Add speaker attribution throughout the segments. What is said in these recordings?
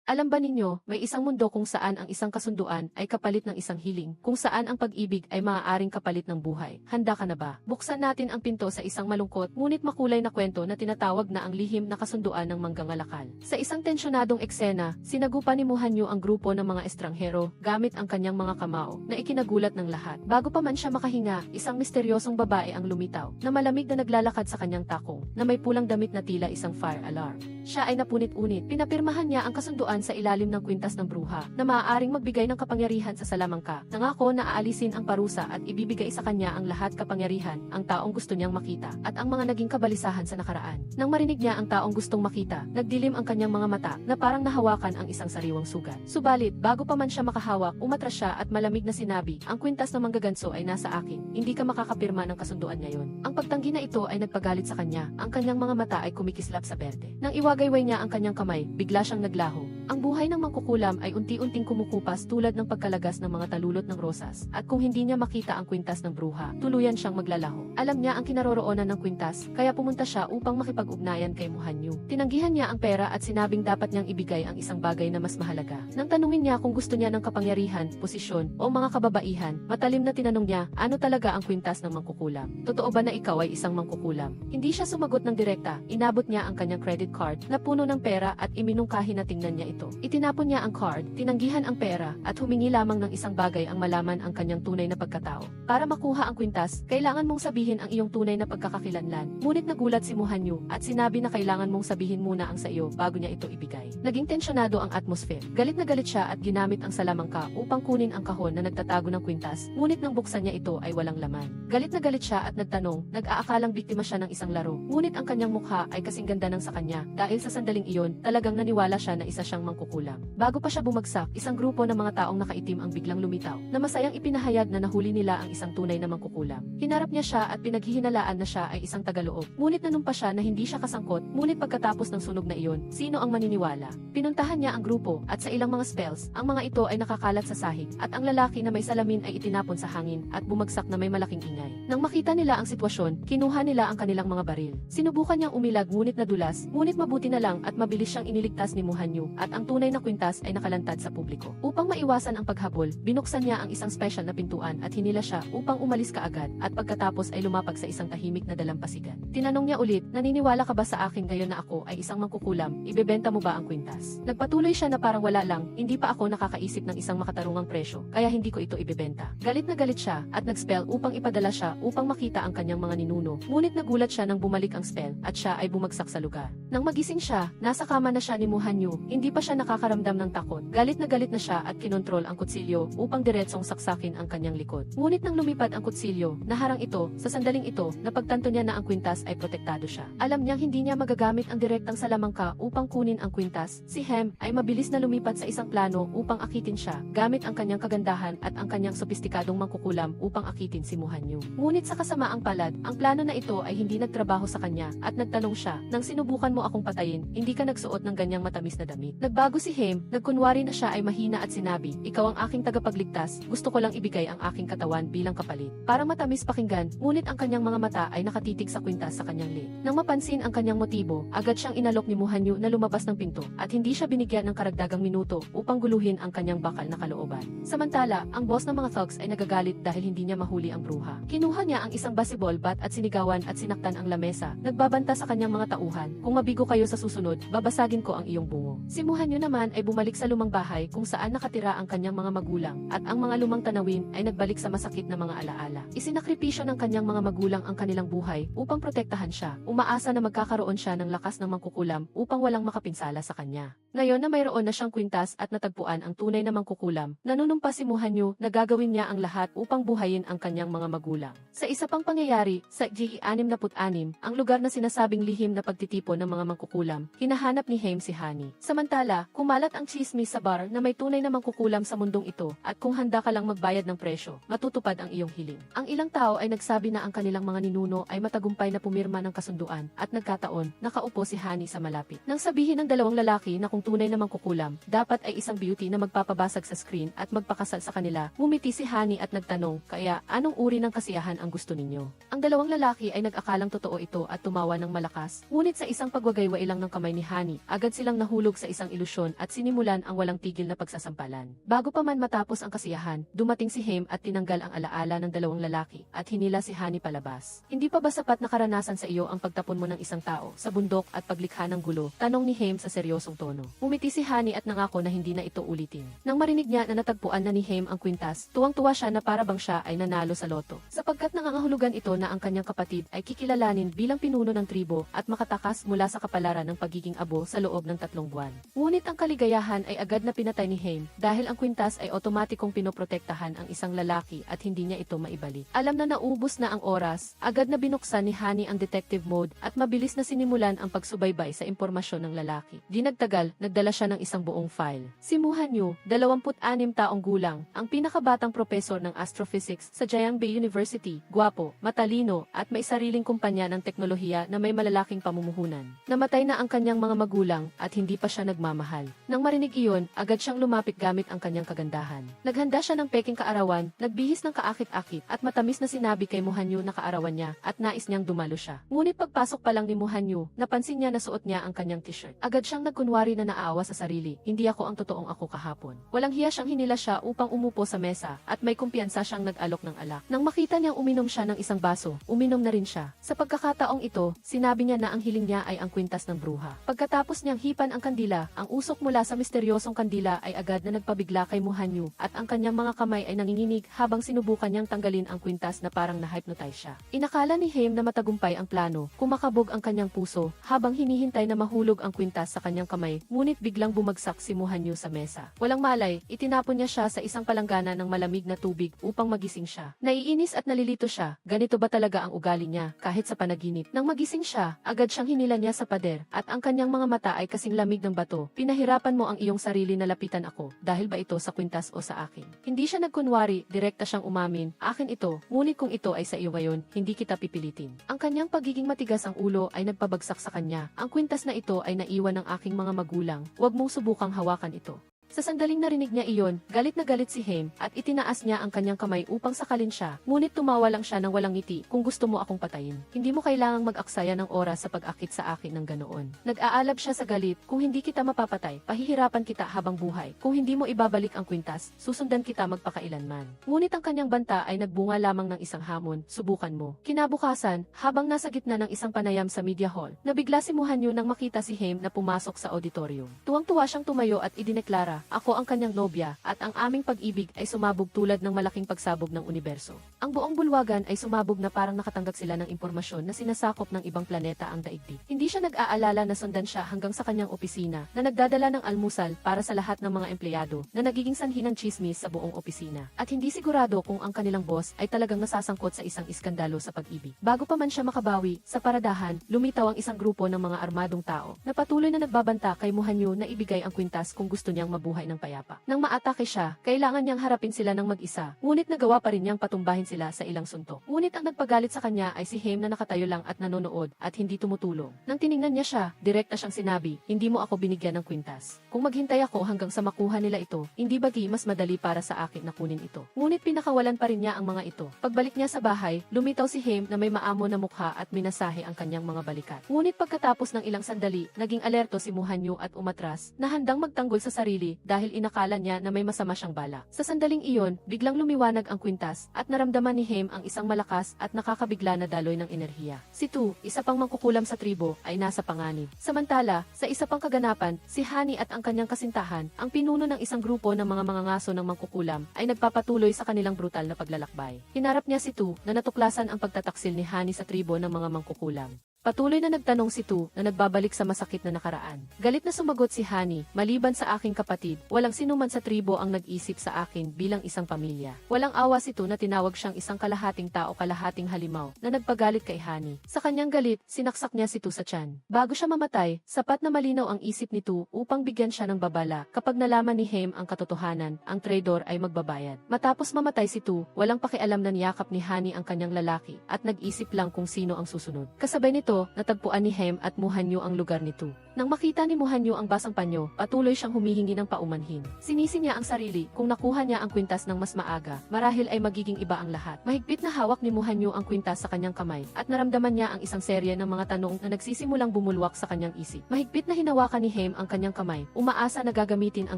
Speaker 1: Alam ba ninyo, may isang mundo kung saan ang isang kasunduan ay kapalit ng isang hiling, kung saan ang pag-ibig ay maaaring kapalit ng buhay. Handa ka na ba? Buksan natin ang pinto sa isang malungkot, ngunit makulay na kwento na tinatawag na ang lihim na kasunduan ng manggangalakal. Sa isang tensyonadong eksena, sinagupa ni Muhanyu ang grupo ng mga estranghero, gamit ang kanyang mga kamao, na ikinagulat ng lahat. Bago pa man siya makahinga, isang misteryosong babae ang lumitaw, na malamig na naglalakad sa kanyang takong, na may pulang damit na tila isang fire alarm. Siya ay napunit-unit, pinapirmahan niya ang kasunduan sa ilalim ng kwintas ng bruha, na maaaring magbigay ng kapangyarihan sa salamangka. Nangako na aalisin ang parusa at ibibigay sa kanya ang lahat kapangyarihan, ang taong gusto niyang makita, at ang mga naging kabalisahan sa nakaraan. Nang marinig niya ang taong gustong makita, nagdilim ang kanyang mga mata, na parang nahawakan ang isang sariwang sugat. Subalit, bago pa man siya makahawak, umatras siya at malamig na sinabi, ang kwintas ng manggaganso ay nasa akin, hindi ka makakapirma ng kasunduan ngayon. Ang pagtanggi na ito ay nagpagalit sa kanya, ang kanyang mga mata ay kumikislap sa berde. Nang iwagayway niya ang kanyang kamay, bigla siyang naglaho. Ang buhay ng mangkukulam ay unti-unting kumukupas tulad ng pagkalagas ng mga talulot ng rosas, at kung hindi niya makita ang kwintas ng bruha, tuluyan siyang maglalaho. Alam niya ang kinaroroonan ng kwintas, kaya pumunta siya upang makipag-ugnayan kay Muhanyu. Tinanggihan niya ang pera at sinabing dapat niyang ibigay ang isang bagay na mas mahalaga. Nang tanungin niya kung gusto niya ng kapangyarihan, posisyon, o mga kababaihan, matalim na tinanong niya, ano talaga ang kwintas ng mangkukulam? Totoo ba na ikaw ay isang mangkukulam? Hindi siya sumagot ng direkta, inabot niya ang kanyang credit card na puno ng pera at iminungkahi na tingnan niya ito. Itinapon niya ang card, tinanggihan ang pera, at humingi lamang ng isang bagay ang malaman ang kanyang tunay na pagkatao. Para makuha ang kwintas, kailangan mong sabihin ang iyong tunay na pagkakakilanlan. Ngunit nagulat si Muhanyu, at sinabi na kailangan mong sabihin muna ang sa iyo bago niya ito ibigay. Naging tensyonado ang atmosphere. Galit na galit siya at ginamit ang salamangka upang kunin ang kahon na nagtatago ng kwintas, ngunit nang buksan niya ito ay walang laman. Galit na galit siya at nagtanong, nag-aakalang biktima siya ng isang laro. Ngunit ang kanyang mukha ay kasing ganda ng sa kanya, dahil sa sandaling iyon, talagang naniwala siya na isa siyang mangkukulam. Bago pa siya bumagsak, isang grupo ng mga taong nakaitim ang biglang lumitaw, na masayang ipinahayag na nahuli nila ang isang tunay na mangkukulam. Hinarap niya siya at pinaghihinalaan na siya ay isang tagaloob. Ngunit nanumpa siya na hindi siya kasangkot, ngunit pagkatapos ng sunog na iyon, sino ang maniniwala? Pinuntahan niya ang grupo, at sa ilang mga spells, ang mga ito ay nakakalat sa sahig, at ang lalaki na may salamin ay itinapon sa hangin, at bumagsak na may malaking ingay. Nang makita nila ang sitwasyon, kinuha nila ang kanilang mga baril. Sinubukan niyang umilag ngunit nadulas, ngunit mabuti na lang at mabilis siyang iniligtas ni Muhanyu, at ang tunay na kwintas ay nakalantad sa publiko. Upang maiwasan ang paghabol, binuksan niya ang isang special na pintuan at hinila siya upang umalis kaagad, at pagkatapos ay lumapag sa isang tahimik na dalampasigan. Tinanong niya ulit, naniniwala ka ba sa akin ngayon na ako ay isang mangkukulam, ibebenta mo ba ang kwintas? Nagpatuloy siya na parang wala lang, hindi pa ako nakakaisip ng isang makatarungang presyo, kaya hindi ko ito ibebenta. Galit na galit siya, at nag-spell upang ipadala siya upang makita ang kanyang mga ninuno, ngunit nagulat siya nang bumalik ang spell, at siya ay bumagsak sa lugar. Nang magising siya, nasa kama na siya ni Muhanyu, hindi pa siya nakakaramdam ng takot. Galit na siya at kinontrol ang kutsilyo upang diretsong saksakin ang kanyang likod. Ngunit nang lumipad ang kutsilyo, naharang ito, sa sandaling ito, napagtanto niya na ang kwintas ay protektado siya. Alam niyang hindi niya magagamit ang direktang salamangka upang kunin ang kwintas. Si Hem ay mabilis na lumipat sa isang plano upang akitin siya, gamit ang kanyang kagandahan at ang kanyang sopistikadong mangkukulam upang akitin si Muhanyu. Ngunit sa kasamaang palad, ang plano na ito ay hindi nagtrabaho sa kanya, at nagtanong siya, nang sinubukan mo akong patayin, hindi ka nagsuot ng ganyang matamis na damit. Nagbago si Hem, nagkunwari na siya ay mahina at sinabi, ikaw ang aking tagapagligtas, gusto ko lang ibigay ang aking katawan bilang kapalit. Para matamis pakinggan, ngunit ang kanyang mga mata ay nakatitig sa kwintas sa kanyang leg. Nang mapansin ang kanyang motibo, agad siyang inalok ni Muhanyu na lumabas ng pinto, at hindi siya binigyan ng karagdagang minuto upang guluhin ang kanyang bakal na kalooban. Samantala, ang boss ng mga thugs ay nagagalit dahil hindi niya mahuli ang bruha. Kinuha niya ang isang baseball bat at sinigawan at sinaktan ang lamesa, nagbabanta sa kanyang mga tauhan, kung mabigo kayo sa susunod, babasagin ko ang iyong bungo. Si Muhanyu naman ay bumalik sa lumang bahay kung saan nakatira ang kanyang mga magulang, at ang mga lumang tanawin ay nagbalik sa masakit na mga alaala. Isinakripisyo ng kanyang mga magulang ang kanilang buhay upang protektahan siya, umaasa na magkakaroon siya ng lakas ng mangkukulam upang walang makapinsala sa kanya. Ngayon na mayroon na siyang kwintas at natagpuan ang tunay na mangkukulam, nanunumpa si Muhanyu na gagawin niya ang lahat upang buhayin ang kanyang mga magulang. Sa isa pang pangyayari, sa G66, ang lugar na sinasabing lihim na pagtitipon ng mga mangkukulam, hinahanap ni Haim si Hani. Samantala, kumalat ang chismis sa bar na may tunay na mangkukulam sa mundong ito, at kung handa ka lang magbayad ng presyo, matutupad ang iyong hiling. Ang ilang tao ay nagsabi na ang kanilang mga ninuno ay matagumpay na pumirma ng kasunduan, at nagkataon, nakaupo si Hani sa malapit. Nang sabihin ng dalawang lalaki na kung tunay na mangkukulam, dapat ay isang beauty na magpapabasag sa screen at magpakasal sa kanila, ngumiti si Hani at nagtanong, kaya anong uri ng kasiyahan ang gusto ninyo? Ang dalawang lalaki ay nag-akalang totoo ito at tumawa ng malakas, ngunit sa isang pagwagayway lang ng kamay ni Hani, agad silang nahulog sa isang ilusyon at sinimulan ang walang tigil na pagsasampalan. Bago pa man matapos ang kasiyahan, dumating si Haim at tinanggal ang alaala ng dalawang lalaki at hinila si Honey palabas. Hindi pa ba sapat na karanasan sa iyo ang pagtapon mo ng isang tao sa bundok at paglikha ng gulo? Tanong ni Haim sa seryosong tono. Umiti si Honey at nangako na hindi na ito ulitin. Nang marinig niya na natagpuan na ni Haim ang kwintas, tuwang-tuwa siya na para bang siya ay nanalo sa loto. Sapagkat nangangahulugan ito na ang kanyang kapatid ay kikilalanin bilang pinuno ng tribo at makatakas mula sa kapalaran ng pagiging abo sa loob ng 3 buwan. Ngunit ang kaligayahan ay agad na pinatay ni Haim dahil ang kwintas ay otomatikong pinoprotektahan ang isang lalaki at hindi niya ito maibalik. Alam na naubos na ang oras, agad na binuksan ni Honey ang detective mode at mabilis na sinimulan ang pagsubaybay sa impormasyon ng lalaki. Di nagtagal, nagdala siya ng isang buong file. Si Muhanyu, 26 taong gulang, ang pinakabatang propesor ng astrophysics sa Jiangbei University, gwapo, matalino, at may sariling kumpanya ng teknolohiya na may malalaking pamumuhunan. Namatay na ang kanyang mga magulang at hindi pa siya nagmamahal. Nang marinig iyon, agad siyang lumapit gamit ang kanyang kagandahan. Naghanda siya ng peking kaarawan, nagbihis ng kaakit-akit at matamis na sinabi kay Muhanyu na kaarawan niya at nais niyang dumalo siya. Ngunit pagpasok pa lang ni Muhanyu, napansin niya na suot niya ang kanyang t-shirt. Agad siyang nagkunwari na naawa sa sarili, hindi ako ang totoong ako kahapon. Walang hiya siyang hinila siya upang umupo sa mesa at may kumpiyansa siyang nag-alok ng alak. Nang makita niyang uminom siya ng isang baso, uminom na rin siya. Sa pagkakataong ito, sinabi niya na ang hiling niya ay ang kwintas ng bruha. Pagkatapos niyang hipan ang kandila, ang usok mula sa misteryosong kandila ay agad na nagpabigla kay Muhanyu at ang kanyang mga kamay ay nanginginig habang sinubukan niyang tanggalin ang kwintas na parang na-hypnotize siya. Inakala ni Haim na matagumpay ang plano, kumakabog ang kanyang puso habang hinihintay na mahulog ang kwintas sa kanyang kamay, ngunit biglang bumagsak si Muhanyu sa mesa. Walang malay, itinapon niya siya sa isang palanggana ng malamig na tubig upang magising siya. Naiinis at nalilito siya, ganito ba talaga ang ugali niya kahit sa panaginip? Nang magising siya, agad siyang hinila niya sa pader at ang kanyang mga mata ay kasing lamig ng bato. Pinahirapan mo ang iyong sarili na lapitan ako, dahil ba ito sa kwintas o sa akin? Hindi siya nagkunwari, direkta siyang umamin, akin ito, ngunit kung ito ay sa iyo ngayon, hindi kita pipilitin. Ang kanyang pagiging matigas ang ulo ay nagpabagsak sa kanya. Ang kwintas na ito ay naiwan ng aking mga magulang, huwag mong subukang hawakan ito. Sa sandaling narinig niya iyon, galit na galit si Haim at itinaas niya ang kanyang kamay upang sakalin siya, ngunit tumawa lang siya ng walang ngiti. Kung gusto mo akong patayin, hindi mo kailangang mag-aksaya ng oras sa pag-akit sa akin ng ganoon. Nag-aalab siya sa galit, kung hindi kita mapapatay, pahihirapan kita habang buhay. Kung hindi mo ibabalik ang kwintas, susundan kita magpakailanman. Ngunit ang kanyang banta ay nagbunga lamang ng isang hamon, subukan mo. Kinabukasan, habang nasa gitna ng isang panayam sa media hall, nabigla si Muhanyu nang makita si Haim na pumasok sa auditorium. Tuwang-tuwa siyang tumayo at idineklara, ako ang kanyang nobya, at ang aming pag-ibig ay sumabog tulad ng malaking pagsabog ng universo. Ang buong bulwagan ay sumabog na parang nakatanggap sila ng impormasyon na sinasakop ng ibang planeta ang daigdig. Hindi siya nag-aalala na sundan siya hanggang sa kanyang opisina, na nagdadala ng almusal para sa lahat ng mga empleyado, na nagiging sanhi ng chismis sa buong opisina. At hindi sigurado kung ang kanilang boss ay talagang nasasangkot sa isang iskandalo sa pag-ibig. Bago pa man siya makabawi, sa paradahan, lumitaw ang isang grupo ng mga armadong tao, na patuloy na nagbabanta kay Muhanyu na ibigay ang kwintas kung gusto niyang mabuhay ng payapa. Nang maatake siya, kailangan niyang harapin sila ng mag-isa, ngunit nagawa pa rin niyang patumbahin sila sa ilang suntok. Ngunit ang nagpagalit sa kanya ay si Haim na nakatayo lang at nanonood at hindi tumutulong. Nang tiningnan niya siya, direkta siyang sinabi, hindi mo ako binigyan ng kwintas. Kung maghintay ako hanggang sa makuha nila ito, hindi bagi mas madali para sa akin na kunin ito. Ngunit pinakawalan pa rin niya ang mga ito. Pagbalik niya sa bahay, lumitaw si Haim na may maamo na mukha at minasahe ang kanyang mga balikat. Ngunit pagkatapos ng ilang sandali, naging alerto si Muhanyu at umatras, na handang magtanggol sa sarili dahil inakala niya na may masama siyang balak. Sa sandaling iyon, biglang lumiwanag ang kwintas at naramdaman ni Haim ang isang malakas at nakakabigla na daloy ng enerhiya. Si Tu, isa pang mangkukulam sa tribo, ay nasa panganib. Samantala, sa isa pang kaganapan, si Honey at ang kanyang kasintahan, ang pinuno ng isang grupo ng mga mangangaso ng mangkukulam, ay nagpapatuloy sa kanilang brutal na paglalakbay. Hinarap niya si Tu na natuklasan ang pagtataksil ni Honey sa tribo ng mga mangkukulam. Patuloy na nagtanong si Tu na nagbabalik sa masakit na nakaraan. Galit na sumagot si Honey, maliban sa aking kapatid, walang sinuman sa tribo ang nag-isip sa akin bilang isang pamilya. Walang awa si Tu na tinawag siyang isang kalahating tao kalahating halimaw na nagpagalit kay Honey. Sa kanyang galit, sinaksak niya si Tu sa tiyan. Bago siya mamatay, sapat na malinaw ang isip ni Tu upang bigyan siya ng babala. Kapag nalaman ni Haim ang katotohanan, ang traidor ay magbabayad. Matapos mamatay si Tu, walang pakialam na niyakap ni Honey ang kanyang lalaki at nag-isip lang kung sino ang susunod. Kasabay nito, ito, natagpuan ni Hem at Muhanyu ang lugar ni Tu. Nang makita ni Muhanyu ang basang panyo, patuloy siyang humihingi ng paumanhin. Sinisi niya ang sarili, kung nakuha niya ang kwintas ng mas maaga, marahil ay magiging iba ang lahat. Mahigpit na hawak ni Muhanyu ang kwintas sa kanyang kamay, at naramdaman niya ang isang serye ng mga tanong na nagsisimulang bumulwak sa kanyang isip. Mahigpit na hinawakan ni Hem ang kanyang kamay, umaasa na gagamitin ang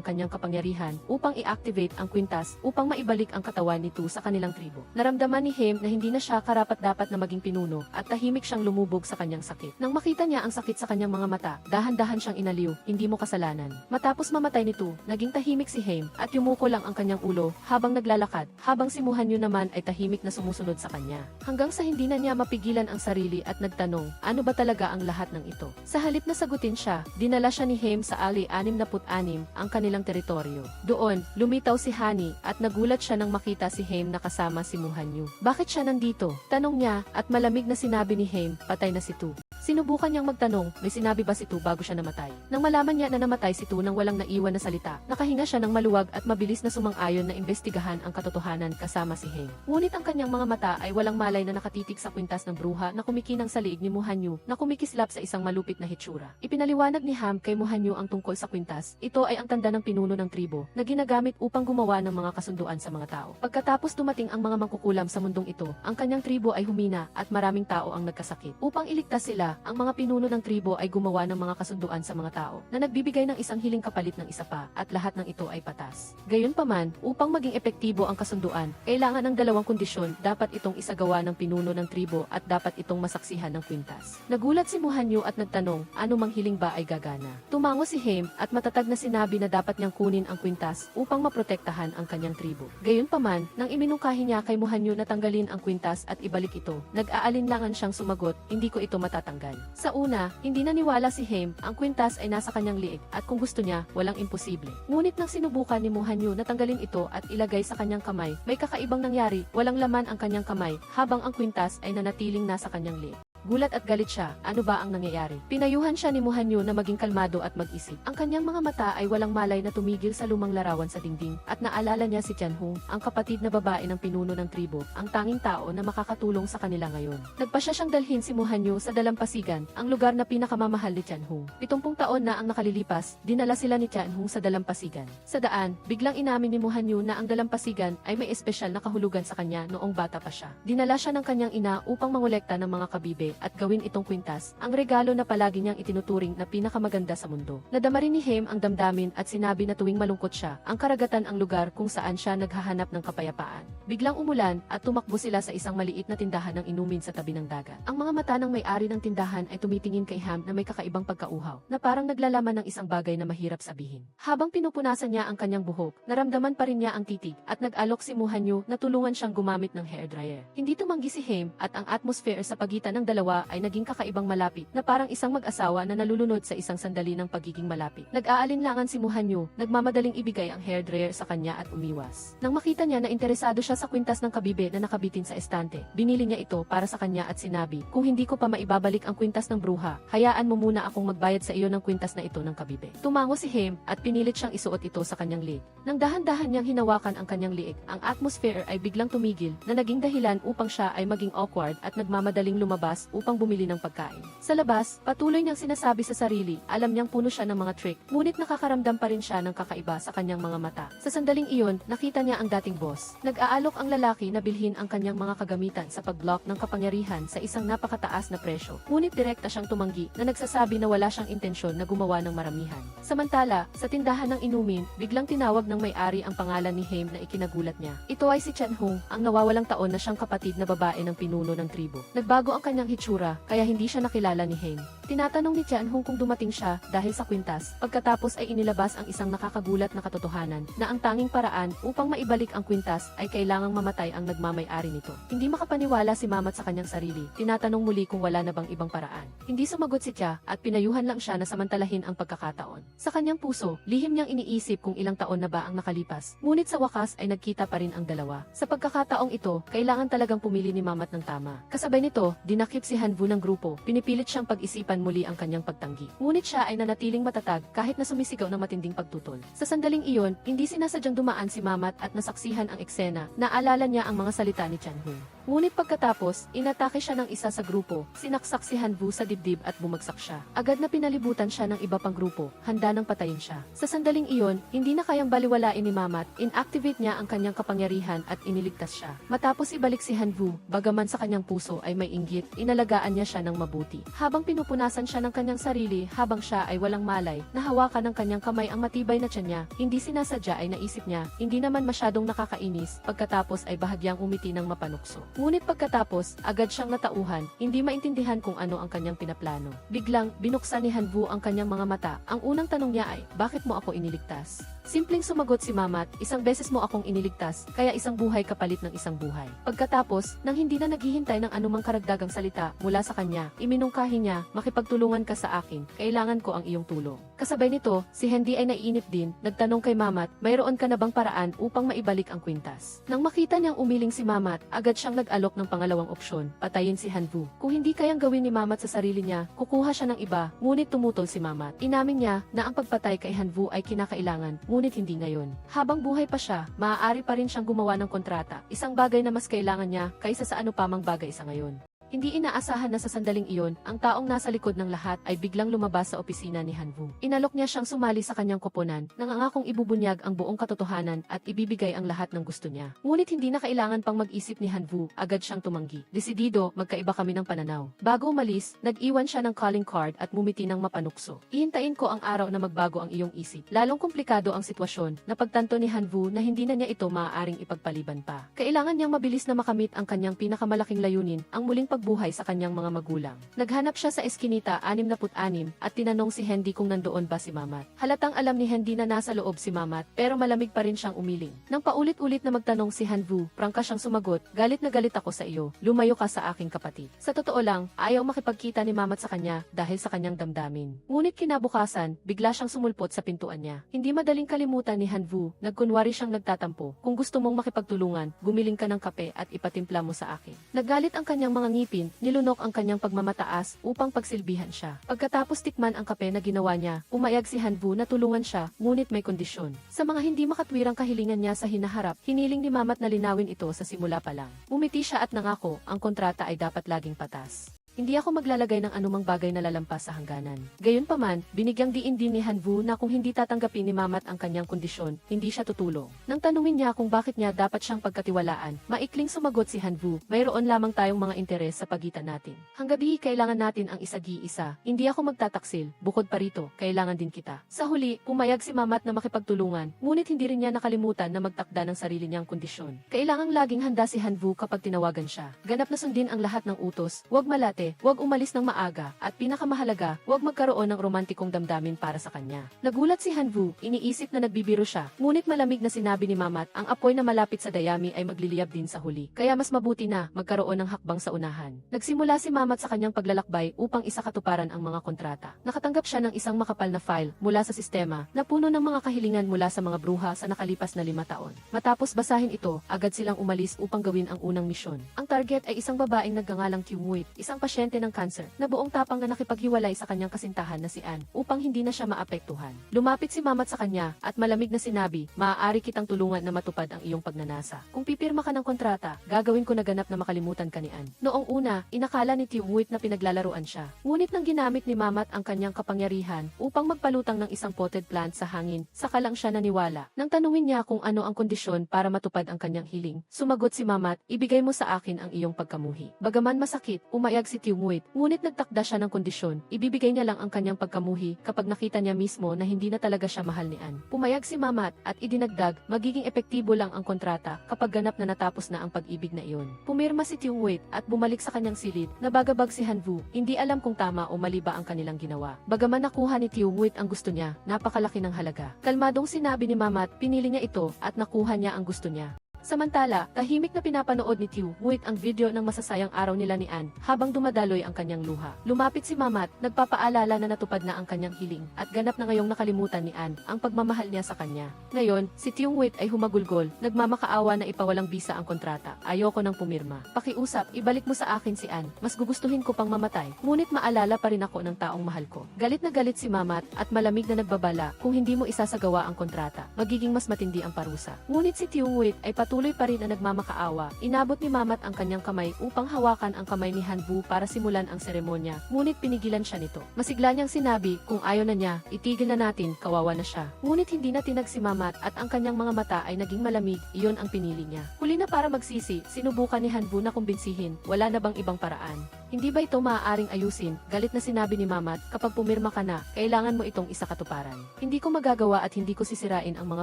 Speaker 1: kanyang kapangyarihan upang i-activate ang kwintas upang maibalik ang katawan ni Tu sa kanilang tribo. Naramdaman ni Hem na hindi na siya karapat-dapat na maging pinuno, at tahimik siyang lumubog sa kanyang sakit. Nang makita niya ang sakit sa kanyang mga mata, dahan-dahan siyang inaliw, hindi mo kasalanan. Matapos mamatay ni Tu, naging tahimik si Hem at yumuko lang ang kanyang ulo habang naglalakad, habang si Muhanyu naman ay tahimik na sumusunod sa kanya. Hanggang sa hindi na niya mapigilan ang sarili at nagtanong, ano ba talaga ang lahat ng ito? Sa halip na sagutin siya, dinala siya ni Hem sa Ali 66, ang kanilang teritoryo. Doon, lumitaw si Hani at nagulat siya nang makita si Hem na kasama si Muhanyu. Bakit siya nandito? Tanong niya at malamig na sinabi ni Hem, patay na si Tu. Sinubukan niyang magtanong, may sinabi ba si Tu bago siya namatay? Nang malaman niya na namatay si Tu nang walang naiwan na salita, nakahinga siya ng maluwag at mabilis na sumang-ayon na imbestigahan ang katotohanan kasama si Hem. Ngunit ang kanyang mga mata ay walang malay na nakatitig sa kwintas ng bruha na kumikinang sa liig ni Muhanyu na kumikislap sa isang malupit na hitsura. Ipinaliwanag ni Ham kay Muhanyu ang tungkol sa kwintas. Ito ay ang tanda ng pinuno ng tribo na ginagamit upang gumawa ng mga kasunduan sa mga tao. Pagkatapos dumating ang mga mangkukulam sa mundong ito, ang kanyang tribo ay humina at maraming tao ang nagkasakit. Upang iligtas sila, ang mga pinuno ng tribo ay gumawa ng mga kasunduan sa mga tao na nagbibigay ng isang hiling kapalit ng isa pa, at lahat ng ito ay patas. Gayunpaman, upang maging epektibo ang kasunduan, kailangan ng dalawang kondisyon. Dapat itong isagawa ng pinuno ng tribo at dapat itong masaksihan ng kwintas. Nagulat si Muhanyu at nagtanong, ano mang hiling ba ay gagana? Tumango si Hem at matatag na sinabi na dapat niyang kunin ang kwintas upang maprotektahan ang kanyang tribo. Gayunpaman, nang iminungkahi niya kay Muhanyu na tanggalin ang kwintas at ibalik ito, nag-aalinlangan siyang sumagot, hindi ko ito matatanggal. Sa una, hindi naniwala si Hem, ang kwintas ay nasa kanyang liig, at kung gusto niya, walang imposible. Ngunit nang sinubukan ni Muhanyu na tanggalin ito at ilagay sa kanyang kamay, may kakaibang nangyari, walang laman ang kanyang kamay, habang ang kwintas ay nanatiling nasa kanyang liig. Gulat at galit siya, ano ba ang nangyayari? Pinayuhan siya ni Muhanyu na maging kalmado at mag-isip. Ang kanyang mga mata ay walang malay na tumigil sa lumang larawan sa dingding, at naalala niya si Tianhong, ang kapatid na babae ng pinuno ng tribo, ang tanging tao na makakatulong sa kanila ngayon. Nagpasya siyang dalhin si Muhanyu sa Dalampasigan, ang lugar na pinakamamahal ni Tianhong. 70 taon na ang nakalilipas, dinala sila ni Tianhong sa Dalampasigan. Sa daan, biglang inamin ni Muhanyu na ang Dalampasigan ay may espesyal na kahulugan sa kanya noong bata pa siya. Dinala siya ng kanyang ina upang mangolekta ng mga kabibe at gawin itong kwintas, ang regalo na palagi niyang itinuturing na pinakamaganda sa mundo. Nadama rin ni Hem ang damdamin at sinabi na tuwing malungkot siya, ang karagatan ang lugar kung saan siya naghahanap ng kapayapaan. Biglang umulan at tumakbo sila sa isang maliit na tindahan ng inumin sa tabi ng dagat. Ang mga mata ng may-ari ng tindahan ay tumitingin kay Ham na may kakaibang pagkauhaw, na parang naglalaman ng isang bagay na mahirap sabihin. Habang pinupunasan niya ang kanyang buhok, naramdaman pa rin niya ang titig at nag-alok si Muhanyu na tulungan siyang gumamit ng hairdryer. Hindi tumanggi si Hem at ang atmosphere sa pagitan ng dalawa ay naging kakaibang malapit, na parang isang mag-asawa na nalulunod sa isang sandali ng pagiging malapit. Nag-aalinlangan si Muhanyu, nagmamadaling ibigay ang hairdryer sa kanya at umiwas. Nang makita niya na interesado siya sa kwintas ng kabibe na nakabitin sa estante, binili niya ito para sa kanya at sinabi, kung hindi ko pa maibabalik ang kwintas ng bruha, hayaan mo muna akong magbayad sa iyo ng kwintas na ito ng kabibe. Tumango si Hem at pinilit siyang isuot ito sa kanyang liig. Nang dahan-dahan niyang hinawakan ang kanyang liig, ang atmosphere ay biglang tumigil, na naging dahilan upang siya ay maging awkward at nagmamadaling lumabas upang bumili ng pagkain. Sa labas, patuloy niyang sinasabi sa sarili, alam niyang puno siya ng mga trick, ngunit nakakaramdam pa rin siya ng kakaiba sa kanyang mga mata. Sa sandaling iyon, nakita niya ang dating boss. Nag-aalok ang lalaki na bilhin ang kanyang mga kagamitan sa pag-block ng kapangyarihan sa isang napakataas na presyo. Ngunit direkta siyang tumanggi, na nagsasabi na wala siyang intensyon na gumawa ng maramihan. Samantala, sa tindahan ng inumin, biglang tinawag ng may-ari ang pangalan ni Hem na ikinagulat niya. Ito ay si Tianhong, ang nawawalang taon na siyang kapatid na babae ng pinuno ng tribo. Nagbago ang kanyang hitsura, kaya hindi siya nakilala ni Hem. Tinatanong ni Tianhong kung dumating siya dahil sa kwintas, pagkatapos ay inilabas ang isang nakakagulat na katotohanan, na ang tanging paraan upang maibalik ang kwintas ay kailangang mamatay ang nagmamay-ari nito. Hindi makapaniwala si Mamat sa kanyang sarili, tinatanong muli kung wala na bang ibang paraan. Hindi sumagot si Tia at pinayuhan lang siya na samantalahin ang pagkakataon. Sa kanyang puso, lihim niyang iniisip kung ilang taon na ba ang nakalipas, ngunit sa wakas ay nagkita pa rin ang dalawa. Sa pagkakataong ito, kailangan talagang pumili ni Mamat ng tama. Kasabay nito, dinakip si Hanvu ng grupo, pinipilit siyang pag-isipan muli ang kanyang pagtanggi. Ngunit siya ay nanatiling matatag kahit na sumisigaw ng matinding pagtutol. Sa sandaling iyon, hindi sinasadyang dumaan si Mamat at nasaksihan ang eksena, naalala niya ang mga salita ni Tianhong. Ngunit pagkatapos, inatake siya ng isa sa grupo, sinaksak si Hanwoo sa dibdib at bumagsak siya. Agad na pinalibutan siya ng iba pang grupo, handa nang patayin siya. Sa sandaling iyon, hindi na kayang baliwalain ni Mamat, inactivate niya ang kanyang kapangyarihan at iniligtas siya. Matapos ibalik si Hanwoo, bagaman sa kanyang puso ay may inggit, inalagaan niya siya ng mabuti. Habang pinupunasan siya ng kanyang sarili habang siya ay walang malay, nahawakan ng kanyang kamay ang matibay na tiyan niya, hindi sinasadya ay naisip niya, hindi naman masyadong nakakainis, pagkatapos ay bahagyang umiti ng mapanukso. Ngunit pagkatapos, agad siyang natauhan, hindi maintindihan kung ano ang kanyang pinaplano. Biglang, binuksan ni Hanwoo ang kanyang mga mata. Ang unang tanong niya ay, bakit mo ako iniligtas? Simpleng sumagot si Mamat, isang beses mo akong iniligtas, kaya isang buhay kapalit ng isang buhay. Pagkatapos, nang hindi na naghihintay ng anumang karagdagang salita mula sa kanya, iminungkahi niya, makipagtulungan ka sa akin, kailangan ko ang iyong tulong. Kasabay nito, si Hendy ay naiinip din, nagtanong kay Mamat, mayroon ka na bang paraan upang maibalik ang kwintas? Nang makita niyang umiling si Mamat, agad siyang nag-alok ng pangalawang opsyon, patayin si Hanwoo. Kung hindi kayang gawin ni Mamat sa sarili niya, kukuha siya ng iba, ngunit tumutol si Mamat. Inamin niya na ang pagpatay kay Hanwoo ay kinakailangan, ngunit hindi ngayon. Habang buhay pa siya, maaari pa rin siyang gumawa ng kontrata, isang bagay na mas kailangan niya kaysa sa ano pa mang bagay sa ngayon. Hindi inaasahan na sa sandaling iyon, ang taong nasa likod ng lahat ay biglang lumabas sa opisina ni Hanwoo. Inalok niya siyang sumali sa kanyang koponan, nangangakong ibubunyag ang buong katotohanan at ibibigay ang lahat ng gusto niya. Ngunit hindi na kailangan pang mag-isip ni Hanwoo, agad siyang tumanggi. Desidido, magkaiba kami ng pananaw. Bago umalis, nag-iwan siya ng calling card at mumiti ng mapanukso. Ihintayin ko ang araw na magbago ang iyong isip. Lalong komplikado ang sitwasyon, napagtanto ni Hanwoo na hindi na niya ito maaaring ipagpaliban pa. Kailangan niyang mabilis na makamit ang kanyang pinakamalaking layunin, ang muling buhay sa kanyang mga magulang. Naghanap siya sa eskinita 66 at tinanong si Hendy kung nandoon ba si Mamat. Halatang alam ni Hendy na nasa loob si Mamat, pero malamig pa rin siyang umiling. Nang paulit-ulit na magtanong si Hanwoo, prangka siyang sumagot, galit na galit ako sa iyo, lumayo ka sa aking kapatid. Sa totoo lang, ayaw makipagkita ni Mamat sa kanya dahil sa kanyang damdamin. Ngunit kinabukasan, bigla siyang sumulpot sa pintuan niya. Hindi madaling kalimutan ni Hanwoo, nagkunwari siyang nagtatampo. Kung gusto mong makipagtulungan, gumiling ka ng kape at ipatimpla mo sa akin. Nagalit ang kanyang mga ngipin, nilunok ang kanyang pagmamataas upang pagsilbihan siya. Pagkatapos tikman ang kape na ginawa niya, umayag si Hanwoo na tulungan siya, ngunit may kondisyon. Sa mga hindi makatwirang kahilingan niya sa hinaharap, hiniling ni Mamat na linawin ito sa simula pa lang. Umiti siya at nangako, ang kontrata ay dapat laging patas. Hindi ako maglalagay ng anumang bagay na lalampas sa hangganan. Gayunpaman, binigyang diin din ni Hanwoo na kung hindi tatanggapin ni Mamat ang kanyang kondisyon, hindi siya tutulong. Nang tanungin niya kung bakit niya dapat siyang pagkatiwalaan, maikling sumagot si Hanwoo, mayroon lamang tayong mga interes sa pagitan natin. Hanggabi kailangan natin ang isagi-isa. Hindi ako magtataksil, bukod pa rito, kailangan din kita. Sa huli, pumayag si Mamat na makipagtulungan, ngunit hindi rin niya nakalimutan na magtakda ng sarili niyang kondisyon. Kailangang laging handa si Hanwoo kapag tinawagan siya. Ganap na sundin ang lahat ng utos, huwag malate, huwag umalis ng maaga, at pinakamahalaga, huwag magkaroon ng romantikong damdamin para sa kanya. Nagulat si Hanwoo, iniisip na nagbibiro siya, ngunit malamig na sinabi ni Mamat, ang apoy na malapit sa dayami ay magliliyab din sa huli. Kaya mas mabuti na magkaroon ng hakbang sa unahan. Nagsimula si Mamat sa kanyang paglalakbay upang isakatuparan ang mga kontrata. Nakatanggap siya ng isang makapal na file mula sa sistema na puno ng mga kahilingan mula sa mga bruha sa nakalipas na 5 taon. Matapos basahin ito, agad silang umalis upang gawin ang unang misyon. Ang target ay isang babaeng nagngangalang Kyungwit, isang pasyente ng cancer, na buong tapang na nakipaghiwalay sa kanyang kasintahan na si Ann, upang hindi na siya maapektuhan. Lumapit si Mamat sa kanya, at malamig na sinabi, maaari kitang tulungan na matupad ang iyong pagnanasa. Kung pipirma ka ng kontrata, gagawin ko na ganap na makalimutan ka ni Ann. Noong una, inakala ni Kyungwit na pinaglalaruan siya. Ngunit nang ginamit ni Mamat ang kanyang kapangyarihan upang magpalutang ng isang potted plant sa hangin, saka lang siya naniwala. Nang tanungin niya kung ano ang kondisyon para matupad ang kanyang hiling, sumagot si Mamat, ibigay mo sa akin ang iyong pagkamuhi. Bagaman masakit, umayag si Kyungwit, ngunit nagtakda siya ng kondisyon, ibibigay niya lang ang kanyang pagkamuhi kapag nakita niya mismo na hindi na talaga siya mahal ni Ann. Pumayag si Mamat at idinagdag, magiging epektibo lang ang kontrata kapag ganap na natapos na ang pag-ibig na iyon. Pumirma si Kyungwit at bumalik sa kanyang silid, nabagabag si Hanwoo, hindi alam kung tama o mali ba ang kanilang ginawa. Bagaman nakuha ni Kyungwit ang gusto niya, napakalaki ng halaga. Kalmadong sinabi ni Mamat, pinili niya ito at nakuha niya ang gusto niya. Samantala, tahimik na pinapanood ni Kyungwit ang video ng masasayang araw nila ni Ann habang dumadaloy ang kanyang luha. Lumapit si Mamat, nagpapaalala na natupad na ang kanyang hiling at ganap na ngayong nakalimutan ni Ann ang pagmamahal niya sa kanya. Ngayon, si Kyungwit ay humagulgol, nagmamakaawa na ipawalang bisa ang kontrata. Ayoko nang pumirma. Pakiusap, ibalik mo sa akin si Ann. Mas gugustuhin ko pang mamatay. Ngunit maalala pa rin ako ng taong mahal ko. Galit na galit si Mamat at malamig na nagbabala, kung hindi mo isasagawa ang kontrata, magiging mas matindi ang parusa. Ngunit si Kyungwit ay patuloy pa rin na nagmamakaawa. Inabot ni Mamat ang kanyang kamay upang hawakan ang kamay ni Hanbu para simulan ang seremonya, ngunit pinigilan siya nito. Masigla niyang sinabi, kung ayaw na niya, itigil na natin, kawawa na siya. Ngunit hindi na tinag si Mamat at ang kanyang mga mata ay naging malamig, iyon ang pinili niya. Huli na para magsisi, sinubukan ni Hanbu na kumbinsihin, wala na bang ibang paraan? Hindi ba ito maaaring ayusin? Galit na sinabi ni Mamat, kapag pumirma ka na, kailangan mo itong isakatuparan. Hindi ko magagawa at hindi ko sisirain ang mga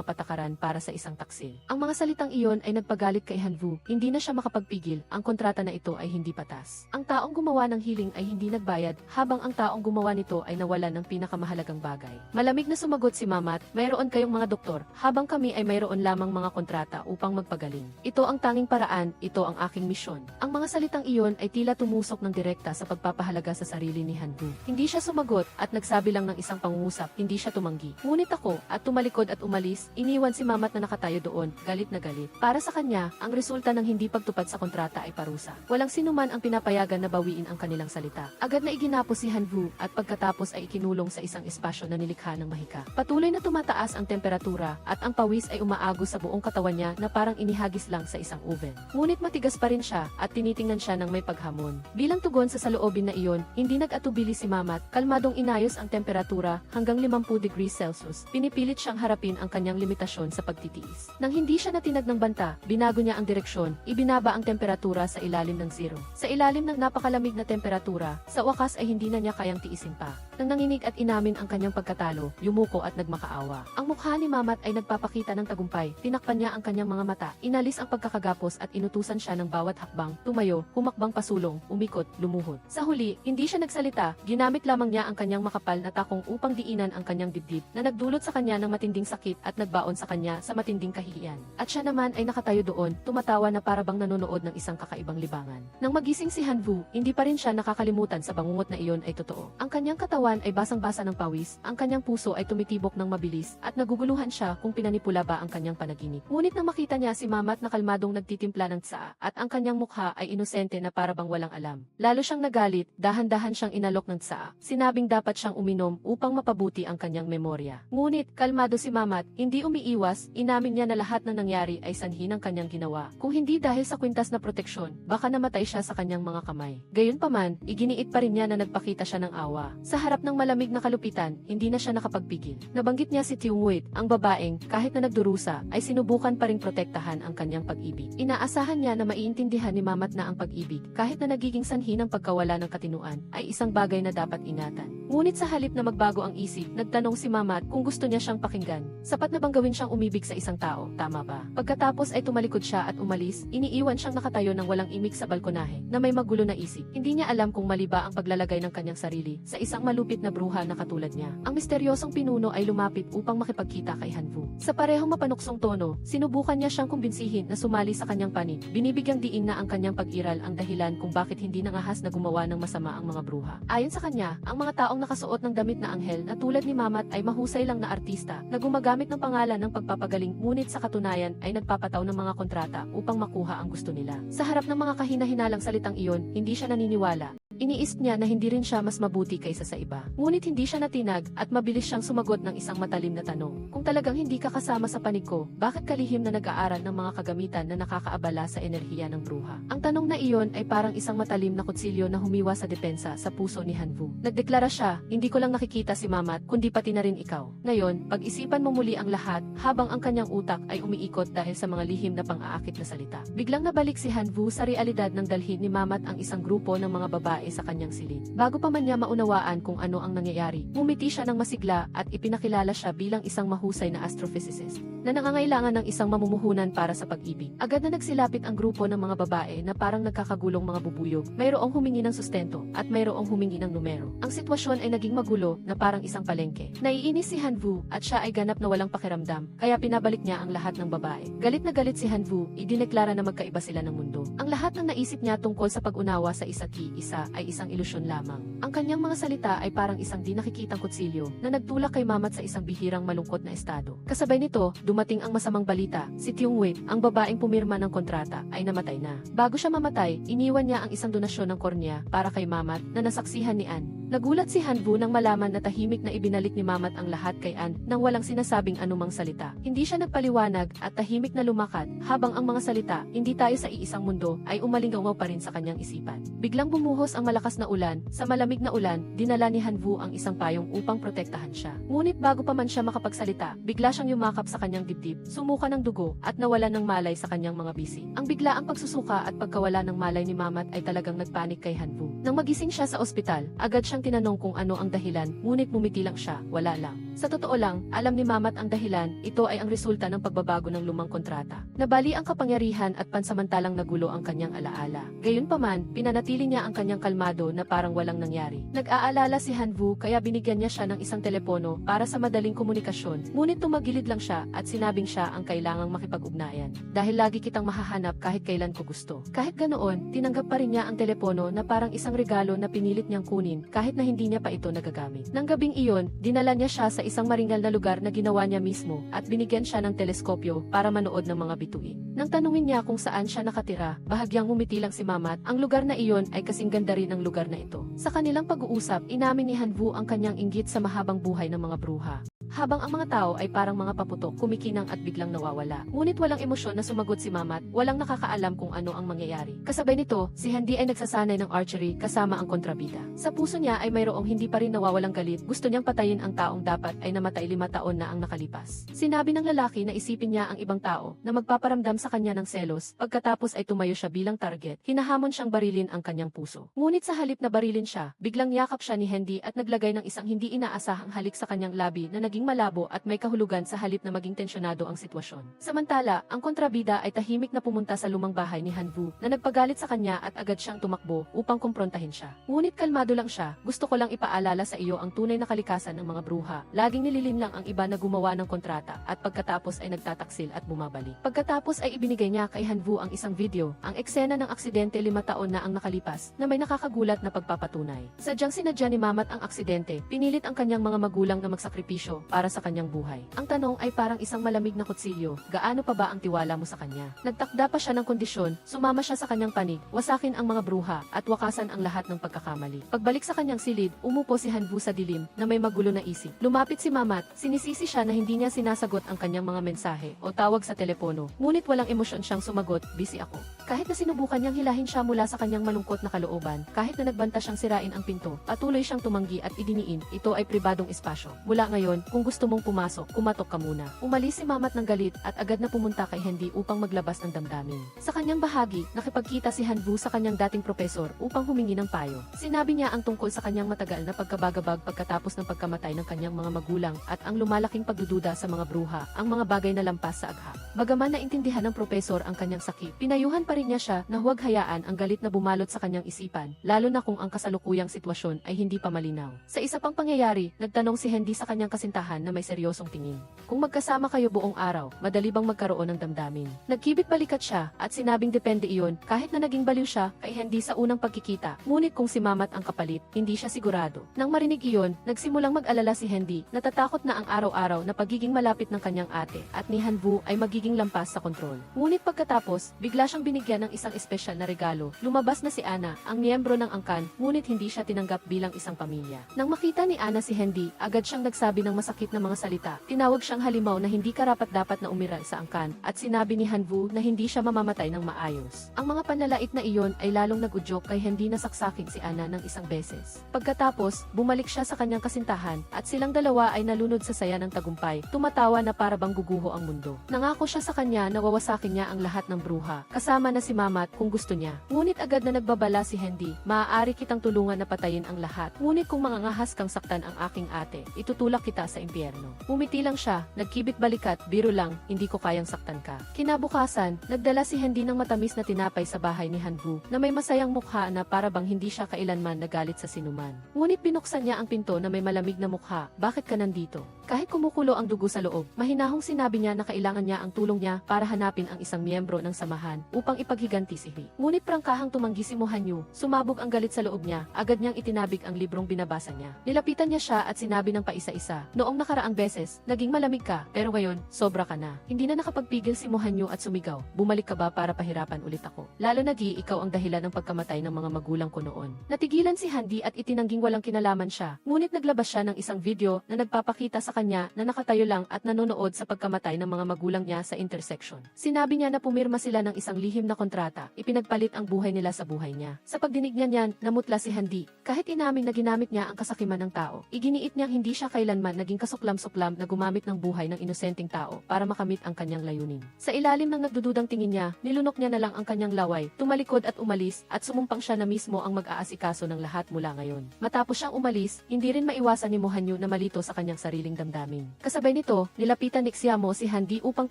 Speaker 1: patakaran para sa isang taksil. Ang mga salitang iyon ay nagpagalit kay Hanbu, hindi na siya makapagpigil, ang kontrata na ito ay hindi patas. Ang taong gumawa ng hiling ay hindi nagbayad, habang ang taong gumawa nito ay nawalan ng pinakamahalagang bagay. Malamig na sumagot si Mamat, mayroon kayong mga doktor, habang kami ay mayroon lamang mga kontrata upang magpagaling. Ito ang tanging paraan, ito ang aking misyon. Ang mga salitang iyon ay tila tumusok ng direkta sa pagpapahalaga sa sarili ni Hanbu. Hindi siya sumagot at nagsabi lang ng isang pangungusap, hindi siya tumanggi. Ngunit ako, at tumalikod at umalis, iniwan si Mamat na nakatayo doon, galit na galit. Para sa kanya, ang resulta ng hindi pagtupad sa kontrata ay parusa. Walang sinuman ang pinapayagan na bawiin ang kanilang salita. Agad na iginapos si Hanbu at pagkatapos ay ikinulong sa isang espasyo na nilikha ng mahika. Patuloy na tumataas ang temperatura at ang pawis ay umaagos sa buong katawan niya na parang inihagis lang sa isang oven. Ngunit matigas pa rin siya at tinitingnan siya ng may paghamon. Bilang tugon sa saloobin na iyon, hindi nag-atubili si Mamat, kalmadong inayos ang temperatura hanggang 50 degrees Celsius. Pinipilit siyang harapin ang kanyang limitasyon sa pagtitiis. Nang hindi siya natinag ng banta, binago niya ang direksyon, ibinaba ang temperatura sa ilalim ng zero. Sa ilalim ng napakalamig na temperatura, sa wakas ay hindi na niya kayang tiisin pa. Nang nanginig at inamin ang kanyang pagkatalo, yumuko at nagmakaawa. Ang mukha ni Mamat ay nagpapakita ng tagumpay, tinakpan niya ang kanyang mga mata, inalis ang pagkakagapos at inutusan siya ng bawat hakbang, tumayo, humakbang pasulong, umikot, lumuhod. Sa huli, hindi siya nagsalita, ginamit lamang niya ang kanyang makapal na takong upang diinan ang kanyang dibdib, na nagdulot sa kanya ng matinding sakit at nagbaon sa kanya sa matinding kahihiyan. At siya naman ay nakatayo doon, tumatawa na para bang nanonood ng isang kakaibang libangan. Nang magising si Hanbu, hindi pa rin siya nakakalimutan sa bangungot na iyon ay totoo. Ang kanyang katawan ay basang-basa ng pawis, ang kanyang puso ay tumitibok ng mabilis, at naguguluhan siya kung pinanipula ba ang kanyang panaginip. Ngunit nang makita niya si Mamat na kalmadong nagtitimpla ng tsaa, at ang kanyang mukha ay inosente na para bang walang alam. Lalo siyang nagalit, dahan-dahan siyang inalok ng tsaa. Sinabing dapat siyang uminom upang mapabuti ang kanyang memorya. Ngunit, kalmado si Mamat, hindi umiiwas, inamin niya na lahat ng nangyari ay sanhi ng kanyang ginawa. Kung hindi dahil sa kwintas na proteksyon, baka namatay siya sa kanyang mga kamay. Gayunpaman, iginiit pa rin niya na nagpakita siya ng awa. Sa harap ng malamig na kalupitan, hindi na siya nakapagpigil. Nabanggit niya si Tiungwit, ang babaeng, kahit na nagdurusa, ay sinubukan pa ring protektahan ang kanyang pag-ibig. Inaasahan niya na maiintindihan ni Mamat na ang pag-ibig, kahit na nagiging sanhi ng pagkawala ng katinuan, ay isang bagay na dapat ingatan. Ngunit sa halip na magbago ang isip, nagtanong si Mamat kung gusto niya siyang pakinggan. Sapat na bang gawin siyang umibig sa isang tao, tama ba? Pagkatapos ay tumalikod siya at umalis, iniiwan siyang nakatayo ng walang imik sa balkonahe, na may magulo na isip. Hindi niya alam kung mali ba ang paglalagay ng kanyang sarili sa isang malupit na bruha na katulad niya. Ang misteryosong pinuno ay lumapit upang makipagkita kay Hanbu. Sa parehong mapanuksong tono, sinubukan niya siyang kumbinsihin na sumali sa kanyang panig. Binibigyang diin na ang kanyang pag-iral ang dahilan kung bakit hindi nangahas na gumawa ng masama ang mga bruha. Ayon sa kanya, ang mga taong nakasuot ng damit na anghel na tulad ni Mamat ay mahusay lang na artista na gumagamit ng pangalan ng pagpapagaling, ngunit sa katunayan ay nagpapataw ng mga kontrata upang makuha ang gusto nila. Sa harap ng mga kahina-hinalang salitang iyon, hindi siya naniniwala. Iniisip niya na hindi rin siya mas mabuti kaysa sa iba. Ngunit hindi siya natinag at mabilis siyang sumagot ng isang matalim na tanong. Kung talagang hindi ka kasama sa panig ko, bakit kalihim na nag-aaral ng mga kagamitan na nakakaabala sa enerhiya ng bruha? Ang tanong na iyon ay parang isang matalim na kutsilyo na humiwa sa depensa sa puso ni Hanbu. Nagdeklara siya, hindi ko lang nakikita si Mamat, kundi pati na rin ikaw. Ngayon, pag-isipan mo muli ang lahat, habang ang kanyang utak ay umiikot dahil sa mga lihim na pang-aakit na salita. Biglang nabalik si Hanbu sa realidad ng dalhin ni Mamat ang isang grupo ng mga babae sa kanyang silid. Bago pa man niya maunawaan kung ano ang nangyayari, ngumiti siya ng masigla at ipinakilala siya bilang isang mahusay na astrophysicist na nangangailangan ng isang mamumuhunan para sa pag-ibig. Agad na nagsilapit ang grupo ng mga babae na parang nagkakagulong mga bubuyog. Mayroong humingi ng sustento at mayroong humingi ng numero. Ang sitwasyon ay naging magulo na parang isang palengke. Naiinis si Hanbu at siya ay ganap na walang pakiramdam, kaya pinabalik niya ang lahat ng babae. Galit na galit si Hanbu, idineklara na magkaiba sila ng mundo. Ang lahat ng naisip niya tungkol sa pag-unawa sa isa't isa ay isang ilusyon lamang. Ang kanyang mga salita ay parang isang di nakikitang kutsilyo na nagtulak kay Mamat sa isang bihirang malungkot na estado. Kasabay nito, dumating ang masamang balita. Si Tiungwit, ang babaeng pumirma ng kontrata, ay namatay na. Bago siya mamatay, iniwan niya ang isang donasyon ng kornea para kay Mamat na nasaksihan ni Anne. Nagulat si Hanvu nang malaman na tahimik na ibinalik ni Mamat ang lahat kay Anne nang walang sinasabing anumang salita. Hindi siya nagpaliwanag at tahimik na lumakad habang ang mga salita, "Hindi tayo sa iisang mundo," ay umalingaw pa rin sa kanyang isipan. Biglang bumuhos ang malakas na ulan. Sa malamig na ulan, dinala ni Hanvu ang isang payong upang protektahan siya. Ngunit bago pa man siya makapagsalita, bigla siyang yumakap sa kanyang dibdib, sumuka ng dugo at nawala ng malay sa kanyang mga bisi. Ang biglaang pagsusuka at pagkawala ng malay ni Mamat ay talagang nagpanik kay Hanvu. Nang magising siya sa ospital, agad siyang tinanong kung ano ang dahilan, ngunit bumiti lang siya, wala lang. Sa totoo lang, alam ni Mamat ang dahilan, ito ay ang resulta ng pagbabago ng lumang kontrata. Nabali ang kapangyarihan at pansamantalang nagulo ang kanyang alaala. Gayunpaman, pinanatili niya ang kanyang kalmado na parang walang nangyari. Nag-aalala si Hanvu kaya binigyan niya siya ng isang telepono para sa madaling komunikasyon, ngunit tumagilid lang siya at sinabing siya ang kailangang makipag-ugnayan. Dahil lagi kitang mahahanap kahit kailan ko gusto. Kahit ganoon, tinanggap pa rin niya ang telepono na parang isang regalo na pinilit niyang kunin kahit na hindi niya pa ito nagagamit. Nang gabing iyon, dinala niya siya sa isang maringal na lugar na ginawa niya mismo at binigyan siya ng teleskopyo para manood ng mga bituin. Nang tanungin niya kung saan siya nakatira, bahagyang ngumiti lang si Mamat, ang lugar na iyon ay kasing ganda rin ng lugar na ito. Sa kanilang pag-uusap, inamin ni Hanvu ang kanyang inggit sa mahabang buhay ng mga bruha. Habang ang mga tao ay parang mga paputok, kumikinang at biglang nawawala. Ngunit walang emosyon na sumagot si Mamat, walang nakakaalam kung ano ang mangyayari. Kasabay nito, si Handy ay nagsasanay ng archery kasama ang kontrabida. Sa puso niya ay mayroong hindi pa rin nawawalang galit, gusto niyang patayin ang taong dapat ay namatay 5 taon na ang nakalipas. Sinabi ng lalaki na isipin niya ang ibang tao na magpaparamdam sa kanya ng selos, pagkatapos ay tumayo siya bilang target, hinahamon siyang barilin ang kanyang puso. Ngunit sa halip na barilin siya, biglang yakap siya ni Handy at naglagay ng isang hindi inaasahang halik sa kanyang labi na naging malabo at may kahulugan sa halip na maging tensyonado ang sitwasyon. Samantala, ang kontrabida ay tahimik na pumunta sa lumang bahay ni Hanvu na nagpagalit sa kanya at agad siyang tumakbo upang kumprontahin siya. Ngunit kalmado lang siya, "Gusto ko lang ipaalala sa iyo ang tunay na kalikasan ng mga bruha. Laging nililin lang ang iba na gumawa ng kontrata at pagkatapos ay nagtataksil at bumabalik." Pagkatapos ay ibinigay niya kay Hanvu ang isang video, ang eksena ng aksidente 5 taon na ang nakalipas na may nakakagulat na pagpapatunay. Sadyang sinadya ni Mamat ang aksidente, pinilit ang kanyang mga magulang na magsakripisyo para sa kanyang buhay. Ang tanong ay parang isang malamig na kutsilyo, gaano pa ba ang tiwala mo sa kanya? Nagtakda pa siya ng kondisyon, sumama siya sa kanyang panig, wasakin ang mga bruha, at wakasan ang lahat ng pagkakamali. Pagbalik sa kanyang silid, umupo si Hanvu sa dilim, na may magulo na isip. Lumapit si Mamat, sinisisi siya na hindi niya sinasagot ang kanyang mga mensahe o tawag sa telepono, ngunit walang emosyon siyang sumagot, "Busy ako." Kahit na sinubukan niyang hilahin siya mula sa kanyang malungkot na kalooban, kahit na nagbanta siyang sirain ang pinto, patuloy siyang tumanggi at idiniin, ito ay pribadong espasyo. Mula ngayon, kung gusto mong pumasok, kumatok ka muna. Umalis si Mamat ng galit at agad na pumunta kay Handy upang maglabas ng damdamin. Sa kanyang bahagi, nakipagkita si Hanvu sa kanyang dating propesor upang humingi ng payo. Sinabi niya ang tungkol sa kanyang matagal na pagkabagabag pagkatapos ng pagkamatay ng kanyang mga magulang at ang lumalaking pagdududa sa mga bruha, ang mga bagay na lampas sa agha. Bagaman naintindihan ng propesor ang kanyang sakit, pinayuhan pa rin niya siya na huwag hayaan ang galit na bumalot sa kanyang isipan, lalo na kung ang kasalukuyang sitwasyon ay hindi pa malinaw. Sa isa pang pangyayari, nagtanong si Handy sa kanyang kasintahan na may seryosong tingin. Kung magkasama kayo buong araw, madali bang magkaroon ng damdamin? Nagkibit balikat siya at sinabing depende iyon, kahit na naging baliw siya kay Handy sa unang pagkikita. Ngunit kung si Mamat ang kapalit, hindi siya sigurado. Nang marinig iyon, nagsimulang mag-alala si Handy, natatakot na ang araw-araw na pagiging malapit ng kanyang ate at ni Hanvu ay magiging lampas sa kontrol. Ngunit pagkatapos, bigla siyang binigyan ng isang espesyal na regalo. Lumabas na si Ana, ang miyembro ng angkan, ngunit hindi siya tinanggap bilang isang pamilya. Nang makita ni Ana si Handy, agad siyang nagsabi ng masakit na mga salita. Tinawag siyang halimaw na hindi karapat-dapat na umiral sa angkan at sinabi ni Hanvu na hindi siya mamamatay ng maayos. Ang mga panlalait na iyon ay lalong nag-udyok kay Handy na saksakin si Ana ng isang beses. Pagkatapos, bumalik siya sa kanyang kasintahan at silang dalawa ay nalunod sa saya ng tagumpay, tumatawa na para bang guguho ang mundo. Nangako siya sa kanya na wawasakin niya ang lahat ng bruha, kasama na si Mamat kung gusto niya. Ngunit agad na nagbabala si Handy, "Maaari kitang tulungan na patayin ang lahat. Ngunit kung mangangahas kang saktan ang aking ate, itutulak kita sa impyerno." Umiti lang siya, nagkibit balikat, "Biro lang, hindi ko kayang saktan ka." Kinabukasan, nagdala si Handy ng matamis na tinapay sa bahay ni Hanvu, na may masayang mukha na para bang hindi siya kailanman nagalit sa sinuman. Ngunit binuksan niya ang pinto na may malamig na mukha, "Bakit ka nandito?" Kahit kumukulo ang dugo sa loob, mahinahong sinabi niya na kailangan niya ang tulong niya para hanapin ang isang miyembro ng samahan upang nakikipaghiganti si Lee. Ngunit prangkahang tumanggi si Mohanyu, sumabog ang galit sa loob niya, agad niyang itinabig ang librong binabasa niya. Nilapitan niya siya at sinabi ng paisa-isa, noong nakaraang beses, naging malamig ka, pero ngayon, sobra ka na. Hindi na nakapagpigil si Mohanyu at sumigaw, bumalik ka ba para pahirapan ulit ako? Lalo na Gi, ikaw ang dahilan ng pagkamatay ng mga magulang ko noon. Natigilan si Handi at itinangging walang kinalaman siya, ngunit naglabas siya ng isang video na nagpapakita sa kanya na nakatayo lang at nanonood sa pagkamatay ng mga magulang niya sa intersection. Sinabi niya na pumirma sila ng isang lihim na kontrata, ipinagpalit ang buhay nila sa buhay niya. Sa pagdinig niya niyan, namutla si Handi. Kahit inamin na ginamit niya ang kasakiman ng tao, iginiit niyang hindi siya kailanman naging kasuklam-suklam na gumamit ng buhay ng inosenteng tao para makamit ang kanyang layunin. Sa ilalim ng nagdududang tingin niya, nilunok niya na lang ang kanyang laway, tumalikod at umalis, at sumumpang siya na mismo ang mag-aasikaso ng lahat mula ngayon. Matapos siyang umalis, hindi rin maiwasan ni Mohanyu na malito sa kanyang sariling damdamin. Kasabay nito, nilapitan ni Xiamo si Handi upang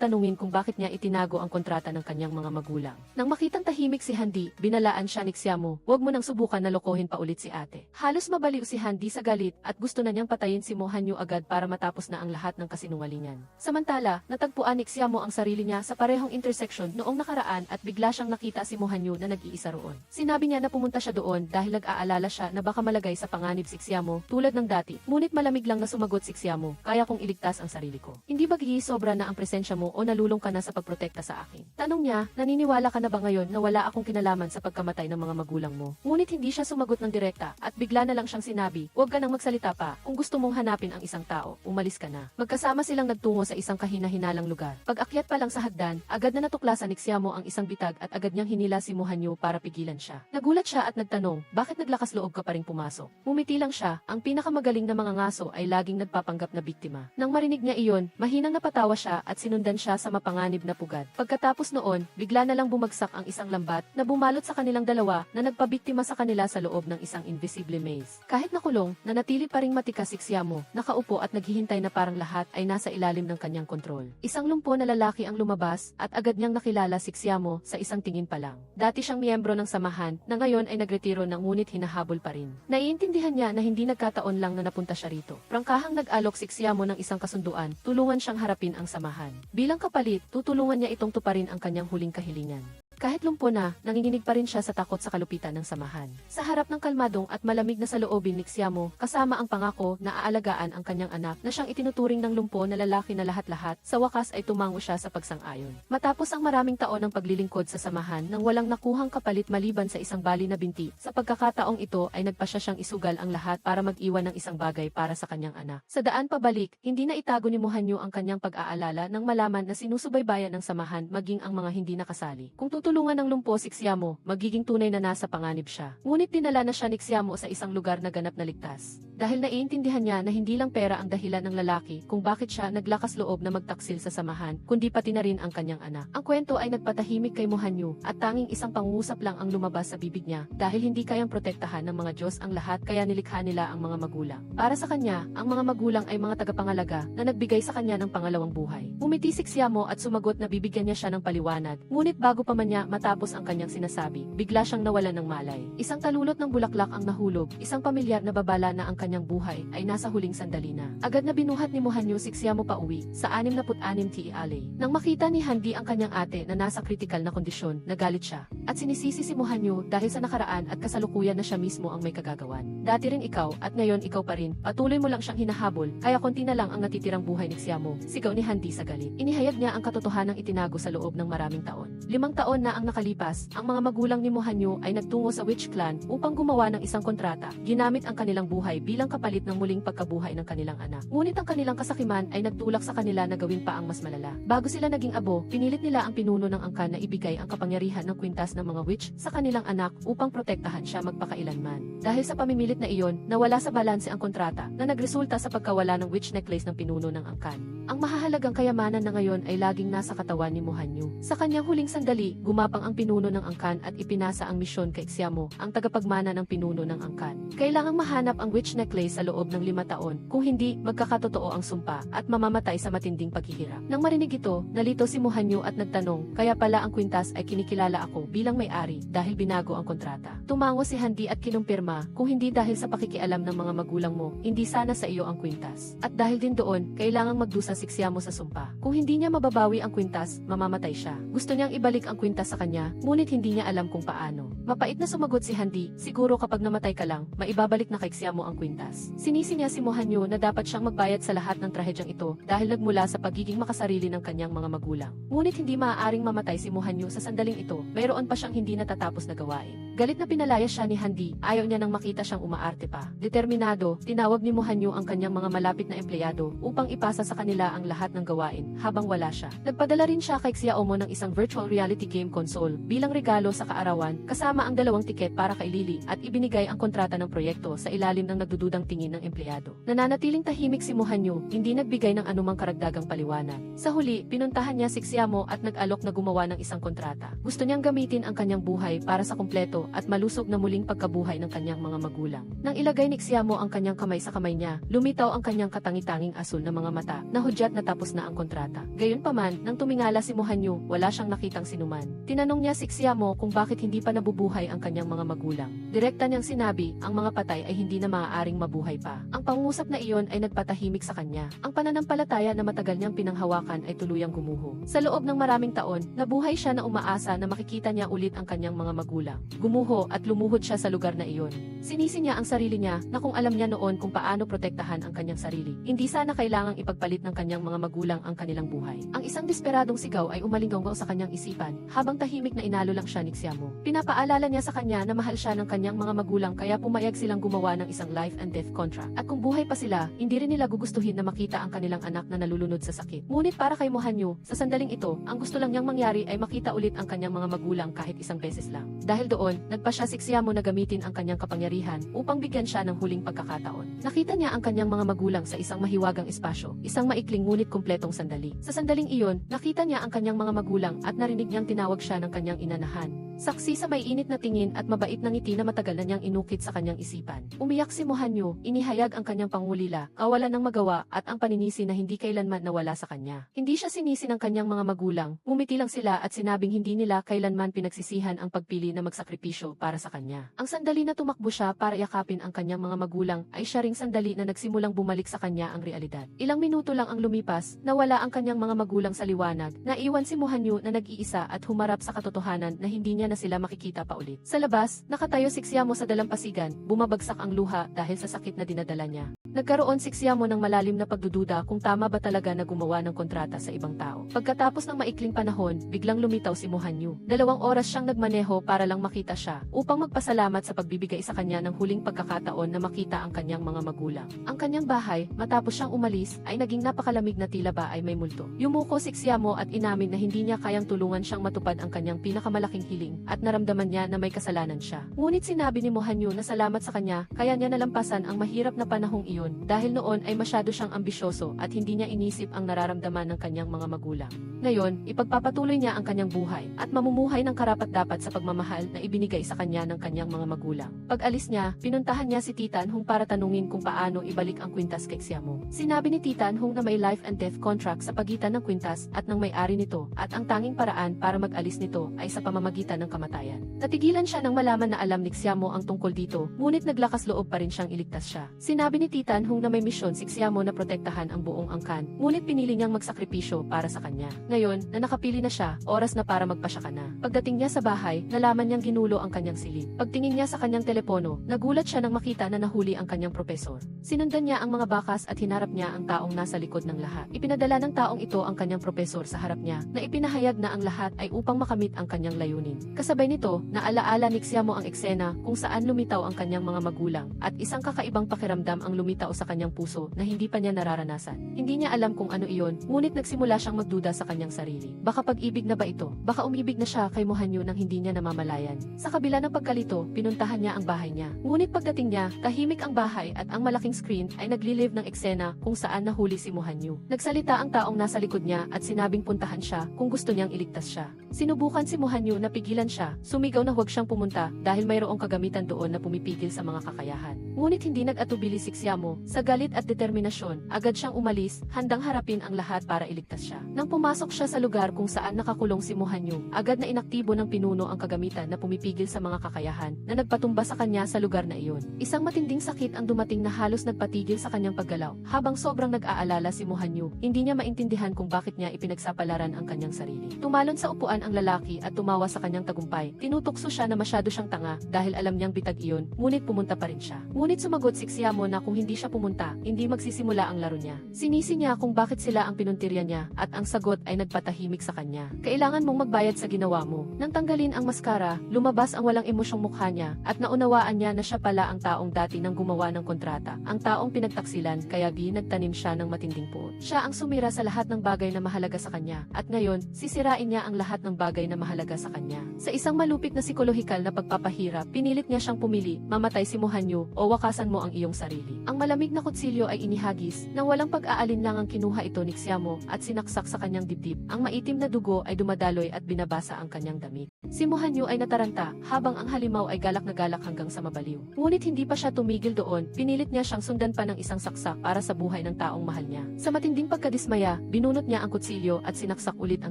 Speaker 1: tanungin kung bakit niya itinago ang kontrata ng kanyang mga magulang. Nang makitang tahimik si Handi, binalaan siya ni Xiamo, "Huwag mo nang subukan na lokohin pa ulit si ate." Halos mabaliw si Handi sa galit at gusto na niyang patayin si Mohanyu agad para matapos na ang lahat ng kasinungalingan. Samantala, natagpuan ni Xiamo ang sarili niya sa parehong intersection noong nakaraan at bigla siyang nakita si Mohanyu na nag-iisa roon. Sinabi niya na pumunta siya doon dahil nag-aalala siya na baka malagay sa panganib si Xiamo tulad ng dati. Ngunit malamig lang na sumagot si Xiamo, "Kaya kong iligtas ang sarili ko. Hindi ba sobra na ang presensya mo o nalulong ka na sa pagprotekta sa akin?" Tanong niya, naniniwala ka na ba ngayon na wala akong kinalaman sa pagkamatay ng mga magulang mo? Ngunit hindi siya sumagot ng direkta at bigla na lang siyang sinabi, "Huwag ka nang magsalita pa. Kung gusto mong hanapin ang isang tao, umalis ka na." Magkasama silang nagtungo sa isang kahina-hinalang lugar. Pag-akyat pa lang sa hagdan, agad na natuklasan ni Xiamo ang isang bitag at agad niyang hinila si Mohanyu para pigilan siya. Nagulat siya at nagtanong, "Bakit naglakas loob ka pa ring pumasok?" Mumiti lang siya, ang pinakamagaling na mga ngaso ay laging nagpapanggap na biktima. Nang marinig niya iyon, mahinang napatawa siya at sinundan siya sa mapanganib na pugad. Pagkatapos noon, bigla na lang bumagsak ang isang lambat na bumalot sa kanilang dalawa na nagpabiktima sa kanila sa loob ng isang invisible maze. Kahit nakulong, nanatili pa ring matikas si Xiamo, nakaupo at naghihintay na parang lahat ay nasa ilalim ng kanyang kontrol. Isang lumpo na lalaki ang lumabas at agad niyang nakilala si Xiamo sa isang tingin pa lang. Dati siyang miyembro ng samahan na ngayon ay nagretiro na ngunit hinahabol pa rin. Naiintindihan niya na hindi nagkataon lang na napunta siya rito. Prangkahang nag-alok si Xiamo ng isang kasunduan, tulungan siyang harapin ang samahan. Bilang kapalit, tutulungan niya itong tuparin ang kanyang huling kahilingan. Kahit lumpo na, nanginginig pa rin siya sa takot sa kalupitan ng samahan. Sa harap ng kalmadong at malamig na saloobin ni Xiamo, kasama ang pangako na aalagaan ang kanyang anak na siyang itinuturing ng lumpo na lalaki na lahat-lahat, sa wakas ay tumango siya sa pagsang-ayon. Matapos ang maraming taon ng paglilingkod sa samahan nang walang nakuhang kapalit maliban sa isang bali na binti, sa pagkakataong ito ay nagpasya siyang isugal ang lahat para mag-iwan ng isang bagay para sa kanyang anak. Sa daan pabalik, hindi na itago ni Mohanyu ang kanyang pag-aalala nang malaman na sinusubaybayan ng samahan maging ang mga hindi nakasali. Kung tutulungan ng lumpo si Xiamo, magiging tunay na nasa panganib siya. Ngunit dinala na siya ni Xiamo sa isang lugar na ganap na ligtas. Dahil naiintindihan niya na hindi lang pera ang dahilan ng lalaki kung bakit siya naglakas loob na magtaksil sa samahan, kundi pati na rin ang kanyang anak. Ang kwento ay nagpatahimik kay Mohanyu at tanging isang pangungusap lang ang lumabas sa bibig niya dahil hindi kayang protektahan ng mga Diyos ang lahat kaya nilikha nila ang mga magulang. Para sa kanya, ang mga magulang ay mga tagapangalaga na nagbigay sa kanya ng pangalawang buhay. Umiti si Xiamo at sumagot na bibigyan niya siya ng paliwanag, ngunit bago pa man niya matapos ang kanyang sinasabi, bigla siyang nawalan ng malay. Isang talulot ng bulaklak ang nahulog, isang pamilyar na babala na ang kanyang buhay ay nasa huling sandali na. Agad na binuhat ni Mohanyu si Xiamo pa uwi sa 66 T Alley. Nang makita ni Handi ang kanyang ate na nasa kritikal na kondisyon, nagalit siya at sinisisi si Mohanyu dahil sa nakaraan at kasalukuyan na siya mismo ang may kagagawan. Dati rin ikaw at ngayon ikaw pa rin, patuloy mo lang siyang hinahabol, kaya konti na lang ang natitirang buhay ni Xiamo, sigaw ni Handi sa galit. Inihayag niya ang katotohanang itinago sa loob ng maraming taon. 5 taon na ang nakalipas, ang mga magulang ni Mohanyu ay nagtungo sa Witch Clan upang gumawa ng isang kontrata, ginamit ang kanilang buhay bilang kapalit ng muling pagkabuhay ng kanilang anak. Ngunit ang kanilang kasakiman ay nagtulak sa kanila na gawin pa ang mas malala. Bago sila naging abo, pinilit nila ang pinuno ng angkan na ibigay ang kapangyarihan ng kwintas ng mga witch sa kanilang anak upang protektahan siya magpakailanman. Dahil sa pamimilit na iyon, nawala sa balanse ang kontrata na nagresulta sa pagkawala ng witch necklace ng pinuno ng angkan. Ang mahahalagang kayamanan na ngayon ay laging nasa katawan ni Mohanyu. Sa kanyang huling sandali, gumapang ang pinuno ng angkan at ipinasa ang misyon kay Xiamo, ang tagapagmana ng pinuno ng angkan. Kailangang mahanap ang witch necklace sa loob ng 5 taon, kung hindi, magkakatotoo ang sumpa at mamamatay sa matinding paghihirap. Nang marinig ito, nalito si Mohanyu at nagtanong, kaya pala ang kwintas ay kinikilala ako bilang may-ari dahil binago ang kontrata. Tumango si Handi at kinumpirma, kung hindi dahil sa pakikialam ng mga magulang mo, hindi sana sa iyo ang kwintas. At dahil din doon, kailangang magdusa si Xiamo sa sumpa. Kung hindi niya mababawi ang kwintas, mamamatay siya. Gusto niyang ibalik ang kwintas sa kanya, ngunit hindi niya alam kung paano. Mapait na sumagot si Handi, siguro kapag namatay ka lang, maibabalik na kay Xiamo ang kwintas. Sinisi niya si Mohanyo na dapat siyang magbayad sa lahat ng trahedyang ito dahil nagmula sa pagiging makasarili ng kanyang mga magulang. Ngunit hindi maaaring mamatay si Mohanyo sa sandaling ito, mayroon pa siyang hindi natatapos na gawain. Galit na pinalaya siya ni Handi, ayaw niya nang makita siyang umaarte pa. Determinado, tinawag ni Mohanyo ang kanyang mga malapit na empleyado upang ipasa sa kanila ang lahat ng gawain habang wala siya. Nagpadala rin siya kay Xiaomo ng isang virtual reality game console bilang regalo sa kaarawan kasama ang 2 tiket para kay Lily at ibinigay ang kontrata ng proyekto sa ilalim ng nagdududang tingin ng empleyado. Nananatiling tahimik si Mohanyo, hindi nagbigay ng anumang karagdagang paliwanag. Sa huli, pinuntahan niya si Xiamo at nag-alok na gumawa ng isang kontrata. Gusto niyang gamitin ang kanyang buhay para sa kumpleto at malusog na muling pagkabuhay ng kanyang mga magulang. Nang ilagay ni Xiamo ang kanyang kamay sa kamay niya, lumitaw ang kanyang katangi-tanging asul na mga mata na hudyat na tapos na ang kontrata. Gayunpaman, nang tumingala si Mohanyo, wala siyang nakitang sinuman. Tinanong niya si Xiamo kung bakit hindi pa nabubuhay ang kanyang mga magulang. Direkta niyang sinabi, ang mga patay ay hindi na maaaring mabuhay pa. Ang pangungusap na iyon ay nagpatahimik sa kanya. Ang pananampalataya na matagal niyang pinanghawakan ay tuluyang gumuho. Sa loob ng maraming taon, nabuhay siya na umaasa na makikita niya ulit ang kanyang mga magulang. Gumuho at lumuhod siya sa lugar na iyon. Sinisi niya ang sarili niya na kung alam niya noon kung paano protektahan ang kanyang sarili. Hindi sana kailangang ipagpalit ng kanyang mga magulang ang kanilang buhay. Ang isang desperadong sigaw ay umalinggaw sa kanyang isipan, habang tahimik na inalo lang siya ni Xiamo. Pinapaalala niya sa kanya na mahal siya ng kanyang mga magulang kaya pumayag silang gumawa ng isang life and death contract. At kung buhay pa sila, hindi rin nila gugustuhin na makita ang kanilang anak na nalulunod sa sakit. Ngunit para kay Mohanyo, sa sandaling ito, ang gusto lang niyang mangyari ay makita ulit ang kanyang mga magulang kahit isang beses lang. Dahil doon, nagpa siya si Xiamo na gamitin ang kanyang kapangyarihan upang bigyan siya ng huling pagkakataon. Nakita niya ang kanyang mga magulang sa isang mahiwagang espasyo, isang maikling ngunit kumpletong sandali. Sa sandaling iyon, nakita niya ang kanyang mga magulang at narinig niyang tinawag siya ng kanyang inanahan. Saksi sa may init na tingin at mabait na ngiti na matagal na niyang inukit sa kanyang isipan. Umiyak si Mohanyo, inihayag ang kanyang pangulila, kawalan ng magawa at ang paninisi na hindi kailanman nawala sa kanya. Hindi siya sinisi ng kanyang mga magulang, ngumiti lang sila at sinabing hindi nila kailanman pinagsisihan ang pagpili na magsakripisyo para sa kanya. Ang sandali na tumakbo siya para yakapin ang kanyang mga magulang ay siya ring sandali na nagsimulang bumalik sa kanya ang realidad. Ilang minuto lang ang lumipas, nawala ang kanyang mga magulang sa liwanag, naiwan si Mohanyo na nag-iisa at humarap sa katotohanan na hindi niya na sila makikita pa ulit. Sa labas, nakatayo si Xiamo sa dalampasigan, bumabagsak ang luha dahil sa sakit na dinadala niya. Nagkaroon si Xiamo ng malalim na pagdududa kung tama ba talaga na gumawa ng kontrata sa ibang tao. Pagkatapos ng maikling panahon, biglang lumitaw si Mohanyo. 2 oras siyang nagmaneho para lang makita siya, upang magpasalamat sa pagbibigay sa kanya ng huling pagkakataon na makita ang kanyang mga magulang. Ang kanyang bahay, matapos siyang umalis, ay naging napakalamig na tila ba ay may multo. Yumuko si Xiamo at inamin na hindi niya kayang tulungan siyang matupad ang kanyang pinakamalaking hiling, at naramdaman niya na may kasalanan siya. Ngunit sinabi ni Mohanyo na salamat sa kanya, kaya niya nalampasan ang mahirap na panahong iyon, dahil noon ay masyado siyang ambisyoso at hindi niya inisip ang nararamdaman ng kanyang mga magulang. Ngayon, ipagpapatuloy niya ang kanyang buhay, at mamumuhay ng karapat-dapat sa pagmamahal na ibinigay sa kanya ng kanyang mga magulang. Pag-alis niya, pinuntahan niya si Titan Hong para tanungin kung paano ibalik ang kwintas kay Xiamo. Sinabi ni Titan Hong na may life and death contract sa pagitan ng kwintas at ng may-ari nito, at ang tanging paraan para mag-alis nito ay sa pamamagitan ng kamatayan. Natigilan siya nang malaman na alam ni Xiamo ang tungkol dito, ngunit naglakas loob pa rin siyang iligtas siya. Sinabi ni Titan Hong na may misyon si Xiamo na protektahan ang buong angkan, ngunit pinili niyang magsakripisyo para sa kanya. Ngayon, na nakapili na siya, oras na para magpasya ka na. Pagdating niya sa bahay, nalaman niyang ginulo ang kanyang silid. Pagtingin niya sa kanyang telepono, nagulat siya nang makita na nahuli ang kanyang propesor. Sinundan niya ang mga bakas at hinarap niya ang taong nasa likod ng lahat. Ipinadala ng taong ito ang kanyang propesor sa harap niya, na ipinahayag na ang lahat ay upang makamit ang kanyang layunin. Kasabay nito, naalaala ni Xiamo ang eksena kung saan lumitaw ang kanyang mga magulang, at isang kakaibang pakiramdam ang lumitaw sa kanyang puso na hindi pa niya nararanasan. Hindi niya alam kung ano iyon, ngunit nagsimula siyang magduda sa kanyang sarili. Baka pag-ibig na ba ito? Baka umibig na siya kay Mohanyo nang hindi niya namamalayan. Sa kabila ng pagkalito, pinuntahan niya ang bahay niya. Ngunit pagdating niya, tahimik ang bahay at ang malaking screen ay naglilive ng eksena kung saan nahuli si Mohanyo. Nagsalita ang taong nasa likod niya at sinabing puntahan siya kung gusto niyang iligtas siya. Sinubukan si Mohanyo na pigilan Napigilan siya, sumigaw na huwag siyang pumunta dahil mayroong kagamitan doon na pumipigil sa mga kakayahan. Ngunit hindi nag-atubili si Xiamo, sa galit at determinasyon, agad siyang umalis, handang harapin ang lahat para iligtas siya. Nang pumasok siya sa lugar kung saan nakakulong si Mo Hanyu, agad na inaktibo ng pinuno ang kagamitan na pumipigil sa mga kakayahan na nagpatumba sa kanya sa lugar na iyon. Isang matinding sakit ang dumating na halos nagpatigil sa kanyang paggalaw. Habang sobrang nag-aalala si Mo Hanyu, hindi niya maintindihan kung bakit niya ipinagsapalaran ang kanyang sarili. Tumalon sa upuan ang lalaki at tumawa sa kanyang tagumpay. Tinutukso siya na masyado siyang tanga dahil alam niyang bitag iyon, ngunit pumunta pa rin siya. Ngunit sumagot si Xiamo na kung hindi siya pumunta, hindi magsisimula ang laro niya. Sinisi niya kung bakit sila ang pinuntirya niya at ang sagot ay nagpatahimik sa kanya. Kailangan mong magbayad sa ginawa mo. Nang tanggalin ang maskara, lumabas ang walang emosyong mukha niya at naunawaan niya na siya pala ang taong dati nang gumawa ng kontrata. Ang taong pinagtaksilan kaya nagtanim siya ng matinding puot. Siya ang sumira sa lahat ng bagay na mahalaga sa kanya at ngayon, sisirain niya ang lahat ng bagay na mahalaga sa kanya. Sa isang malupit na psikolohikal na pagpapahirap, pinilit niya siyang pumili, mamatay si Mo Hanyu o wakasan mo ang iyong sarili. Ang malamig na kutsilyo ay inihagis, nang walang pag-aalinlangang kinuha ito ni Xiamo at sinaksak sa kanyang dibdib. Ang maitim na dugo ay dumadaloy at binabasa ang kanyang damit. Si Mo Hanyu ay nataranta, habang ang halimaw ay galak na galak hanggang sa mabaliw. Ngunit hindi pa siya tumigil doon, pinilit niya siyang sundan pa ng isang saksak para sa buhay ng taong mahal niya. Sa matinding pagkadismaya, binunot niya ang kutsilyo at sinaksak ulit ang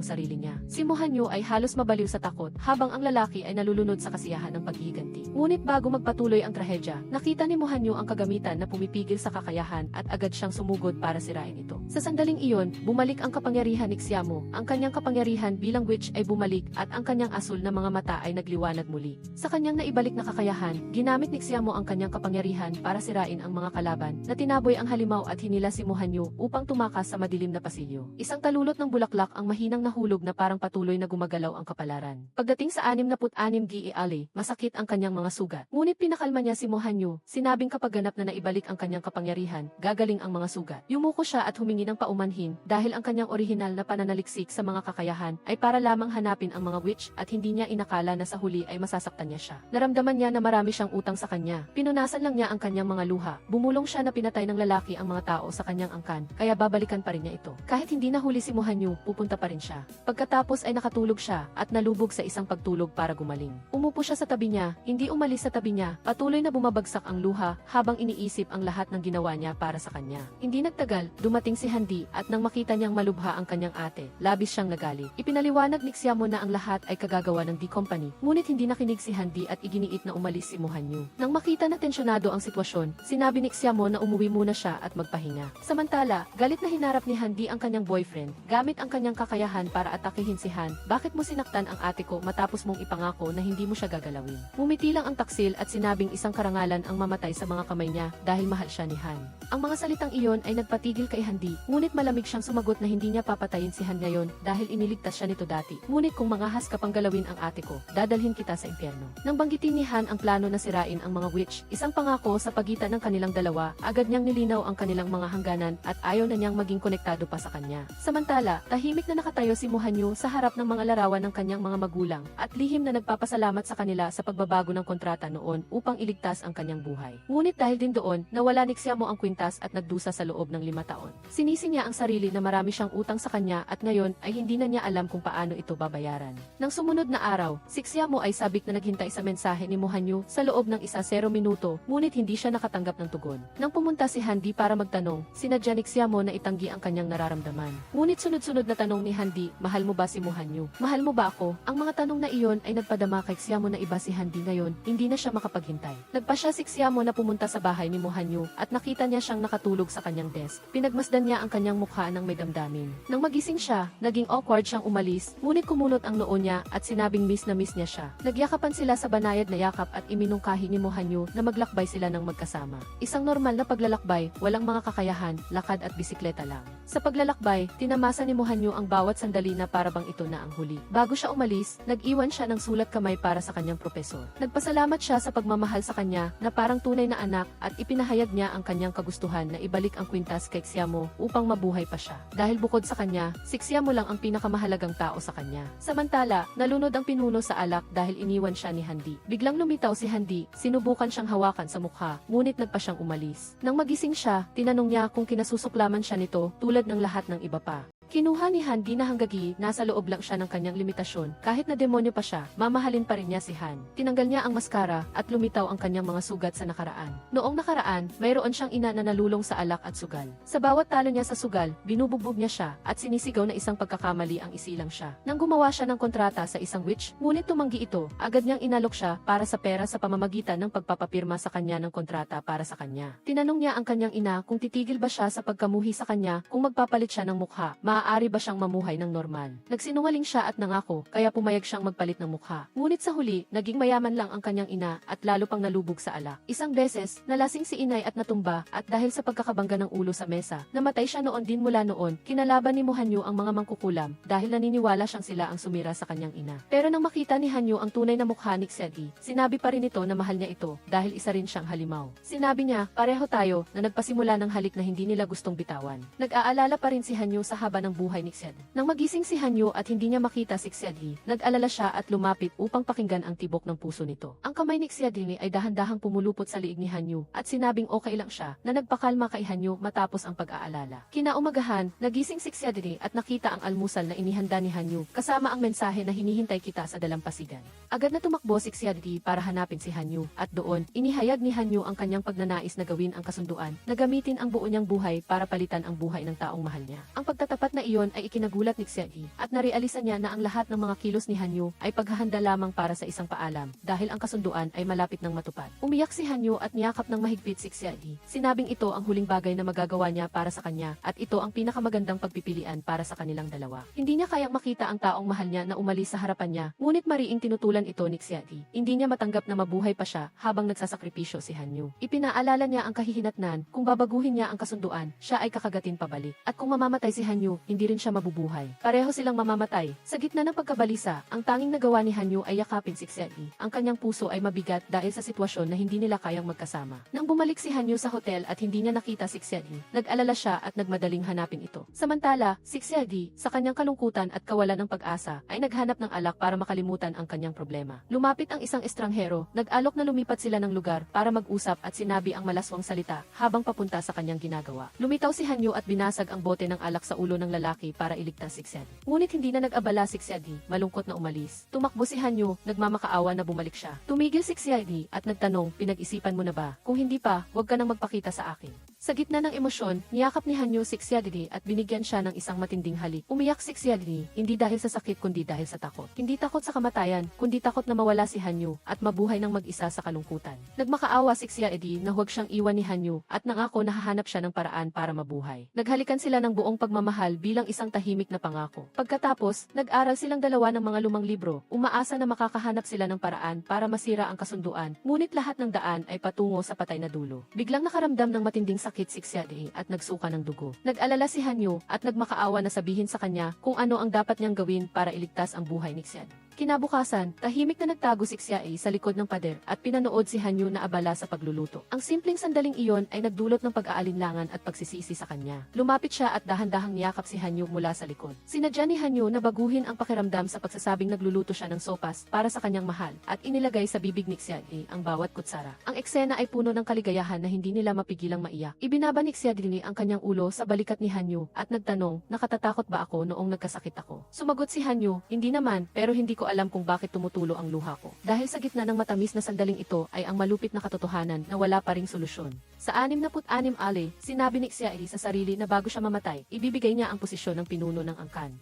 Speaker 1: sarili niya. Si Mo Hanyu ay halos mabaliw sa takot, habang ang lalaki ay nalulunod sa kasiyahan ng paghiganti. Ngunit bago magpatuloy ang trahedya, nakita ni Mo Hanyu ang kagamitan na pumipigil sa kakayahan at agad siyang sumugod para sirain ito. Sa sandaling iyon, bumalik ang kapangyarihan ni Xiamo. Ang kanyang kapangyarihan bilang witch ay bumalik at ang kanyang asul na mga mata ay nagliwanag muli. Sa kanyang naibalik na kakayahan, ginamit ni Xiamo ang kanyang kapangyarihan para sirain ang mga kalaban na tinaboy ang halimaw at hinila si Mo Hanyu upang tumakas sa madilim na pasilyo. Isang talulot ng bulaklak ang mahinang nahulog na parang patuloy na gumagalaw ang kapalaran. Pagdating sa 66 GE Alley, masakit ang kanyang mga sugat. Ngunit pinakalma niya si Mo Hanyu, sinabing kapag ganap na naibalik ang kanyang kapangyarihan, gagaling ang mga sugat. Yumuko siya at humingi ng paumanhin dahil ang kanyang orihinal na pananaliksik sa mga kakayahan ay para lamang hanapin ang mga witch at hindi niya inakala na sa huli ay masasaktan niya siya. Naramdaman niya na marami siyang utang sa kanya. Pinunasan lang niya ang kanyang mga luha. Bumulong siya na pinatay ng lalaki ang mga tao sa kanyang angkan, kaya babalikan pa rin niya ito. Kahit hindi nahuli si Mo Hanyu, pupunta pa rin siya. Pagkatapos ay nakatulog siya at nalubog sa isang pagtulog para gumaling. Umupo siya sa tabi niya, hindi umalis sa tabi niya, patuloy na bumabagsak ang luha habang iniisip ang lahat ng ginawa niya para sa kanya. Hindi nagtagal, dumating si Handi at nang makita niyang malubha ang kanyang ate, labis siyang nagalit. Ipinaliwanag ni Xiamo na ang lahat ay kagagawa ng D-Company, ngunit hindi nakinig si Handi at iginiit na umalis si Mo Hanyu. Nang makita na tensyonado ang sitwasyon, sinabi ni Xiamo na umuwi muna siya at magpahinga. Samantala, galit na hinarap ni Handi ang kanyang boyfriend, gamit ang kanyang kakayahan para atakihin si Han. Bakit mo sinaktan ang ate ko matapos mong ipangako na hindi mo siya gagalawin? Ngumiti lang ang taksil at sinabing isang karangalan ang mamatay sa mga kamay niya dahil mahal siya ni Han. Ang mga salitang iyon ay nagpatigil kay Handi, ngunit malamig siyang sumagot na hindi niya papatayin si Han ngayon dahil iniligtas siya nito dati. Ngunit kung mangahas ka pang galawin ang ate ko, dadalhin kita sa impyerno. Nang banggitin ni Han ang plano na sirain ang mga witch, isang pangako sa pagitan ng kanilang dalawa, agad niyang nilinaw ang kanilang mga hangganan at ayaw na niyang maging konektado pa sa kanya. Samantala, tahimik na nakatayo si Mo Hanyu sa harap ng mga larawan ng kanyang mga magulang at lihim na nagpapasalamat sa kanila sa pagbabago ng kontrata noon upang iligtas ang kanyang buhay. Ngunit dahil din doon, nawala ni Xiamo ang kwintas at nagdusa sa loob ng 5 taon. Sinisi niya ang sarili na marami siyang utang sa kanya at ngayon ay hindi na niya alam kung paano ito babayaran. Nang sumunod na araw, si Xiamo ay sabik na naghintay sa mensahe ni Mo Hanyu sa loob ng 1-0 minuto, ngunit hindi siya nakatanggap ng tugon. Nang pumunta si Handi para magtanong, sinadya ni Xiamo na itanggi ang kanyang nararamdaman. Ngunit sunod-sunod na tanong ni Handi, mahal mo ba si Mo Hanyu? Mahal mo ba ako? Ang mga tanong na iyon ay nagpadama kay Xiamo na iba si Handi ngayon, hindi na siya makapaghintay. Nagpa siya si Xiamo na pumunta sa bahay ni Mo Hanyu at nakita niya siyang nakatulog sa kanyang desk. Pinagmasdan niya ang kanyang mukha ng may damdamin. Nang magising siya, naging awkward siyang umalis, ngunit kumunot ang noo niya at sinabing miss na miss niya siya. Nagyakapan sila sa banayad na yakap at iminungkahi ni Mo Hanyu na maglakbay sila ng magkasama. Isang normal na paglalakbay, walang mga kakayahan, lakad at bisikleta lang. Sa paglalakbay, tinamasa ni Mo Hanyu ang bawat sandali na parabang ito na ang huli. Bago siya umalis, nag-iwan siya ng sulat kamay para sa kanyang propesor. Nagpasalamat siya sa pagmamahal sa kanya na parang tunay na anak at ipinahayag niya ang kanyang kagustuhan na ibalik ang kwintas kay Xiamo upang mabuhay pa siya. Dahil bukod sa kanya, si Xiamo lang ang pinakamahalagang tao sa kanya. Samantala, nalunod ang pinuno sa alak dahil iniwan siya ni Handi. Biglang lumitaw si Handi, sinubukan siyang hawakan sa mukha, ngunit nagpa siyang umalis. Nang magising siya, tinanong niya kung kinasusuklaman siya nito tulad ng lahat ng iba pa. Kinuha ni Han di na hanggagi, nasa loob lang siya ng kanyang limitasyon. Kahit na demonyo pa siya, mamahalin pa rin niya si Han. Tinanggal niya ang maskara at lumitaw ang kanyang mga sugat sa nakaraan. Noong nakaraan, mayroon siyang ina na nalulong sa alak at sugal. Sa bawat talo niya sa sugal, binubugbog niya siya at sinisigaw na isang pagkakamali ang isilang siya. Nang gumawa siya ng kontrata sa isang witch, ngunit tumanggi ito, agad niyang inalok siya para sa pera sa pamamagitan ng pagpapapirma sa kanya ng kontrata para sa kanya. Tinanong niya ang kanyang ina kung titigil ba siya sa pagkamuhi sa kanya kung magpapalit siya ng mukha, maaari ba siyang mamuhay ng normal. Nagsinungaling siya at nangako, kaya pumayag siyang magpalit ng mukha. Ngunit sa huli, naging mayaman lang ang kanyang ina at lalo pang nalubog sa alak. Isang beses, nalasing si inay at natumba at dahil sa pagkakabangga ng ulo sa mesa, namatay siya noon din mula noon. Kinalaban ni Hanyu ang mga mangkukulam dahil naniniwala siyang sila ang sumira sa kanyang ina. Pero nang makita ni Hanyu ang tunay na mukha ni Xedi, sinabi pa rin ito na mahal niya ito dahil isa rin siyang halimaw. Sinabi niya, pareho tayo na nagpasimula ng halik na hindi nila gustong bitawan. Nag-aalala pa rin si Hanyu sa haba ng buhay ni Xedi. Nang magising si Hanyu at hindi niya makita si Xedi, nag-alala siya at lumapit upang pakinggan ang tibok ng puso nito. Ang kamay ni Xedi ay dahan-dahang pumulupot sa liig ni Hanyu at sinabing okay lang siya na nagpakalma kay Hanyu matapos ang pag-aalala. Kinaumagahan, nagising si Xedi at nakita ang almusal na inihanda ni Hanyu kasama ang mensahe na hinihintay kita sa dalampasigan. Agad na tumakbo si Xedi para hanapin si Hanyu at doon, inihayag ni Hanyu ang kanyang pagnanais na gawin ang kasunduan na gamitin ang buo niyang buhay para palitan ang buhay ng taong mahal niya. Ang pagtatapat na iyon ay ikinagulat ni Xedi at narealisa niya na ang lahat ng mga kilos ni Hanyu ay paghahanda lamang para sa isang paalam dahil ang kasunduan ay malapit ng matupad. Umiyak si Hanyu at niyakap ng mahigpit si Xedi. Sinabing ito ang huling bagay na magagawa niya para sa kanya at ito ang pinakamagandang pagpipilian para sa kanilang dalawa. Hindi niya kayang makita ang taong mahal niya na umalis sa harapan niya, ngunit mariing tinutulan ito ni Xedi. Hindi niya matanggap na mabuhay pa siya habang nagsasakripisyo si Hanyu. Ipinaalala niya ang kahihinatnan, kung babaguhin niya ang kasunduan, siya ay kakagatin pabalik. At kung mamamatay si Hanyu, hindi rin siya mabubuhay. Pareho silang mamamatay. Sa gitna ng pagkabalisa, ang tanging nagawa ni Hanyu ay yakapin si Xedi. Ang kanyang puso ay mabigat dahil sa sitwasyon na hindi nila kayang magkasama. Nang bumalik si Hanyu sa hotel at hindi niya nakita si Xedi, nag-alala siya at nagmadaling hanapin ito. Samantala, si Xedi, sa kanyang kalungkutan at kawalan ng pag-asa, ay naghanap ng alak para makalimutan ang kanyang problema. Lumapit ang isang estranghero, nag-alok na lumipat sila ng lugar para mag-usap at sinabi ang malaswang salita habang papunta sa kanyang ginagawa. Lumitaw si Hanyu at binasag ang bote ng alak sa ulo ng lalaki para iligtas si Xedi. Ngunit hindi na nag-abala si Xedi, malungkot na umalis. Tumakbo si Hanyu, nagmamakaawa na bumalik siya. Tumigil si Xedi at nagtanong, pinag-isipan mo na ba? Kung hindi pa, huwag ka nang magpakita sa akin. Sa gitna ng emosyon, niyakap ni Hanyu si Xedi at binigyan siya ng isang matinding halik. Umiyak si Xedi, hindi dahil sa sakit kundi dahil sa takot. Hindi takot sa kamatayan, kundi takot na mawala si Hanyu at mabuhay ng mag-isa sa kalungkutan. Nagmakaawa si Xedi na huwag siyang iwan ni Hanyu at nangako na hahanap siya ng paraan para mabuhay. Naghalikan sila ng buong pagmamahal bilang isang tahimik na pangako. Pagkatapos, nag-aral silang dalawa ng mga lumang libro, umaasa na makakahanap sila ng paraan para masira ang kasunduan, ngunit lahat ng daan ay patungo sa patay na dulo. Biglang nakaramdam ng matinding sakit si Xedi at nagsuka ng dugo. Nag-alala si Hanyu at nagmakaawa na sabihin sa kanya kung ano ang dapat niyang gawin para iligtas ang buhay ni Xedi. Kinabukasan, tahimik na nagtago si Xie sa likod ng pader at pinanood si Hanyu na abala sa pagluluto. Ang simpleng sandaling iyon ay nagdulot ng pag-aalinlangan at pagsisisi sa kanya. Lumapit siya at dahan-dahang niyakap si Hanyu mula sa likod. Sinadya ni Hanyu na baguhin ang pakiramdam sa pagsasabing nagluluto siya ng sopas para sa kanyang mahal at inilagay sa bibig ni Xie ang bawat kutsara. Ang eksena ay puno ng kaligayahan na hindi nila mapigilang maiyak. Ibinaba ni Xie ang kanyang ulo sa balikat ni Hanyu at nagtanong, nakatatakot ba ako noong nagkasakit ako? Sumagot si Hanyu, hindi naman, pero hindi ko alam kung bakit tumutulo ang luha ko. Dahil sa gitna ng matamis na sandaling ito ay ang malupit na katotohanan na wala pa ring solusyon. Sa 66 ali, sinabi ni Xie sa sarili na bago siya mamatay, ibibigay niya ang posisyon ng pinuno ng angkan.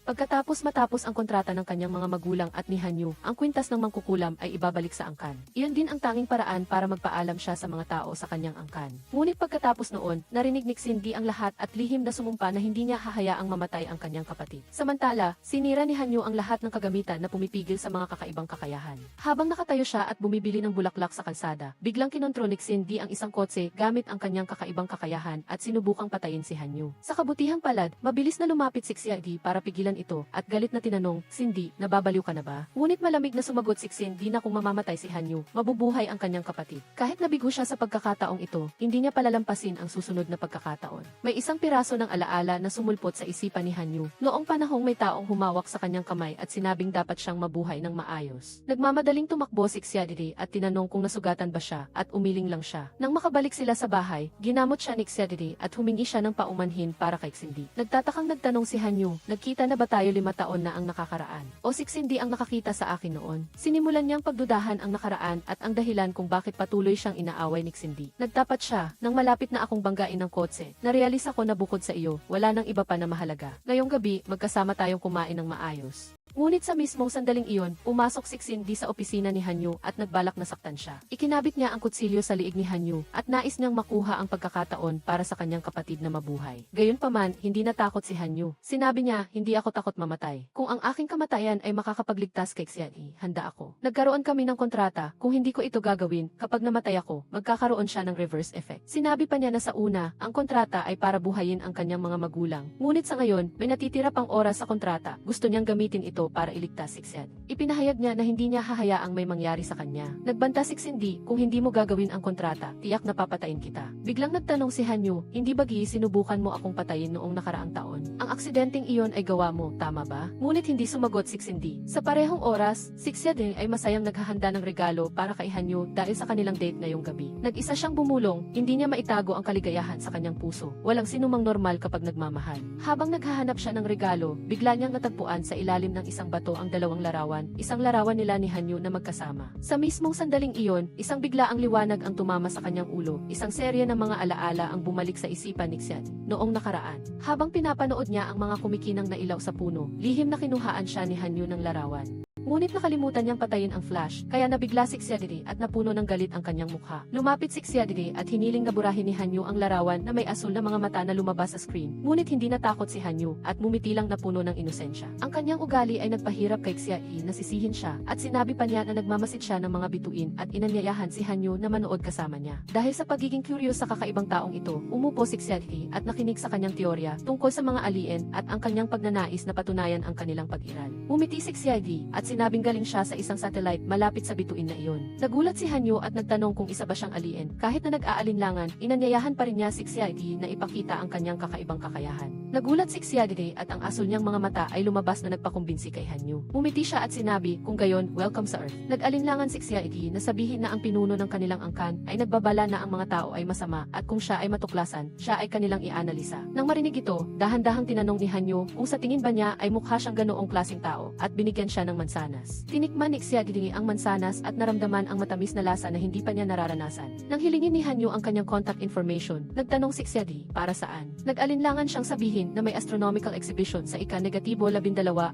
Speaker 1: Matapos ang kontrata ng kanyang mga magulang at ni Hanyu, ang kwintas ng mangkukulam ay ibabalik sa angkan. Iyon din ang tanging paraan para magpaalam siya sa mga tao sa kanyang angkan. Ngunit pagkatapos noon, narinig ni Xindi ang lahat at lihim na sumumpa na hindi niya hahayaang mamatay ang kanyang kapatid. Samantala, sinira ni Hanyu ang lahat ng kagamitan na pumipigil sa mga kakaibang kakayahan. Habang nakatayo siya at bumibili ng bulaklak sa kalsada, biglang kinontrol ni Xindi ang isang kotse gamit ang kanyang kakaibang kakayahan at sinubukang patayin si Hanyu. Sa kabutihang palad, mabilis na lumapit si Xindi para pigilan ito at galit na tinanong, Xindi, nababaliw ka na ba? Ngunit malamig na sumagot si Xindi na kung mamamatay si Hanyu, mabubuhay ang kanyang kapatid. Kahit nabigo siya sa pagkakataong ito, hindi niya palalampasin ang susunod na pagkakataon. May isang piraso ng alaala na sumulpot sa isipan ni Hanyu. Noong panahong may taong humawak sa kanyang kamay at sinabing dapat siyang mabuhay ng maayos. Nagmamadaling tumakbo si Xindi at tinanong kung nasugatan ba siya at umiling lang siya. Nang makabalik sila sa bahay, ginamot siya ni Xiaodi at humingi siya ng paumanhin para kay Xindi. Nagtatakang nagtanong si Hanyu, nagkita na ba tayo 5 taon na ang nakakaraan? O si Xindi ang nakakita sa akin noon? Sinimulan niyang pagdudahan ang nakaraan at ang dahilan kung bakit patuloy siyang inaaway ni Xindi. Nagtapat siya, nang malapit na akong banggain ng kotse, narealis ako na bukod sa iyo, wala nang iba pa na mahalaga. Ngayong gabi, magkasama tayong kumain ng maayos. Ngunit sa mismong sandaling iyon, pumasok si Xindi sa opisina ni Hanyu at nagbalak na saktan siya. Ikinabit niya ang kutsilyo sa liig ni Hanyu at nais niyang makuha ang pagkakataon para sa kanyang kapatid na mabuhay. Gayunpaman, hindi natakot si Hanyu. Sinabi niya, hindi ako takot mamatay. Kung ang aking kamatayan ay makakapagligtas kay Xiaodi, handa ako. Nagkaroon kami ng kontrata, kung hindi ko ito gagawin, kapag namatay ako, magkakaroon siya ng reverse effect. Sinabi pa niya na sa una, ang kontrata ay para buhayin ang kanyang mga magulang. Ngunit sa ngayon, may natitira pang oras sa kontrata, gusto niyang gamitin ito para iligtas si Xiaodi. Ipinahayag niya na hindi niya hahayaang may mangyari sa kanya. Nagbanta si Xindi, kung hindi mo gagawin ang kontrata, tiyak na papatayin kita. Biglang nagtanong si Hanyu, hindi ba sinubukan mo akong patayin noong nakaraang taon? Ang aksidenteng iyon ay gawa mo, tama ba? Ngunit hindi sumagot si Xindi. Sa parehong oras, si Xiaodi ay masayang naghahanda ng regalo para kay Hanyu dahil sa kanilang date ngayong gabi. Nag-isa siyang bumulong, hindi niya maitago ang kaligayahan sa kanyang puso. Walang sinumang normal kapag nagmamahal. Habang naghahanap siya ng regalo, bigla niyang natagpuan sa ilalim ng isang bato ang dalawang larawan, isang larawan nila ni Hanyu na magkasama. Sa mismong sandaling iyon, isang biglaang liwanag ang tumama sa kanyang ulo, isang serye ng mga alaala ang bumalik sa isipan ni Xiaodi noong nakaraan. Habang pinapanood niya ang mga kumikinang na ilaw sa puno, lihim na kinuhaan siya ni Hanyu ng larawan. Ngunit nakalimutan niyang patayin ang flash, kaya nabigla si Xiaodi at napuno ng galit ang kanyang mukha. Lumapit si Xiaodi at hiniling na burahin ni Hanyu ang larawan na may asul na mga mata na lumabas sa screen. Ngunit hindi natakot si Hanyu at mumiti lang na puno ng inosensya. Ang kanyang ugali ay nagpahirap kay Xiaodi na sisihin siya at sinabi pa niya na nagmamasid siya ng mga bituin at inanyayahan si Hanyu na manood kasama niya. Dahil sa pagiging curious sa kakaibang taong ito, umupo si Xiaodi at nakinig sa kanyang teorya tungkol sa mga alien at ang kanyang pagnanais na patunayan ang kanilang pag-iral. Umiti si Xiaodi at sinabing galing siya sa isang satellite malapit sa bituin na iyon. Nagulat si Hanyu at nagtanong kung isa ba siyang alien. Kahit na nag-aalinlangan, inanyayahan pa rin niya si Xiaodi na ipakita ang kanyang kakaibang kakayahan. Nagulat si Xiaodi at ang asul niyang mga mata ay lumabas na nagpakumbinsi kay Hanyu. Umiti siya at sinabi, kung gayon, welcome sa Earth. Nag-alinlangan si Xiaodi na sabihin na ang pinuno ng kanilang angkan ay nagbabala na ang mga tao ay masama at kung siya ay matuklasan, siya ay kanilang ianalisa. Nang marinig ito, dahan-dahang tinanong ni Hanyu kung sa tingin ba niya ay mukha siyang ganoong klaseng tao at binigyan siya ng mansanas. Tinikman ni Xiaodi ang mansanas at naramdaman ang matamis na lasa na hindi pa niya nararanasan. Nang hilingin ni Hanyu ang kanyang contact information, nagtanong si Xiaodi para saan. Nag-alinlangan siyang sabihin na may astronomical exhibition sa ika-12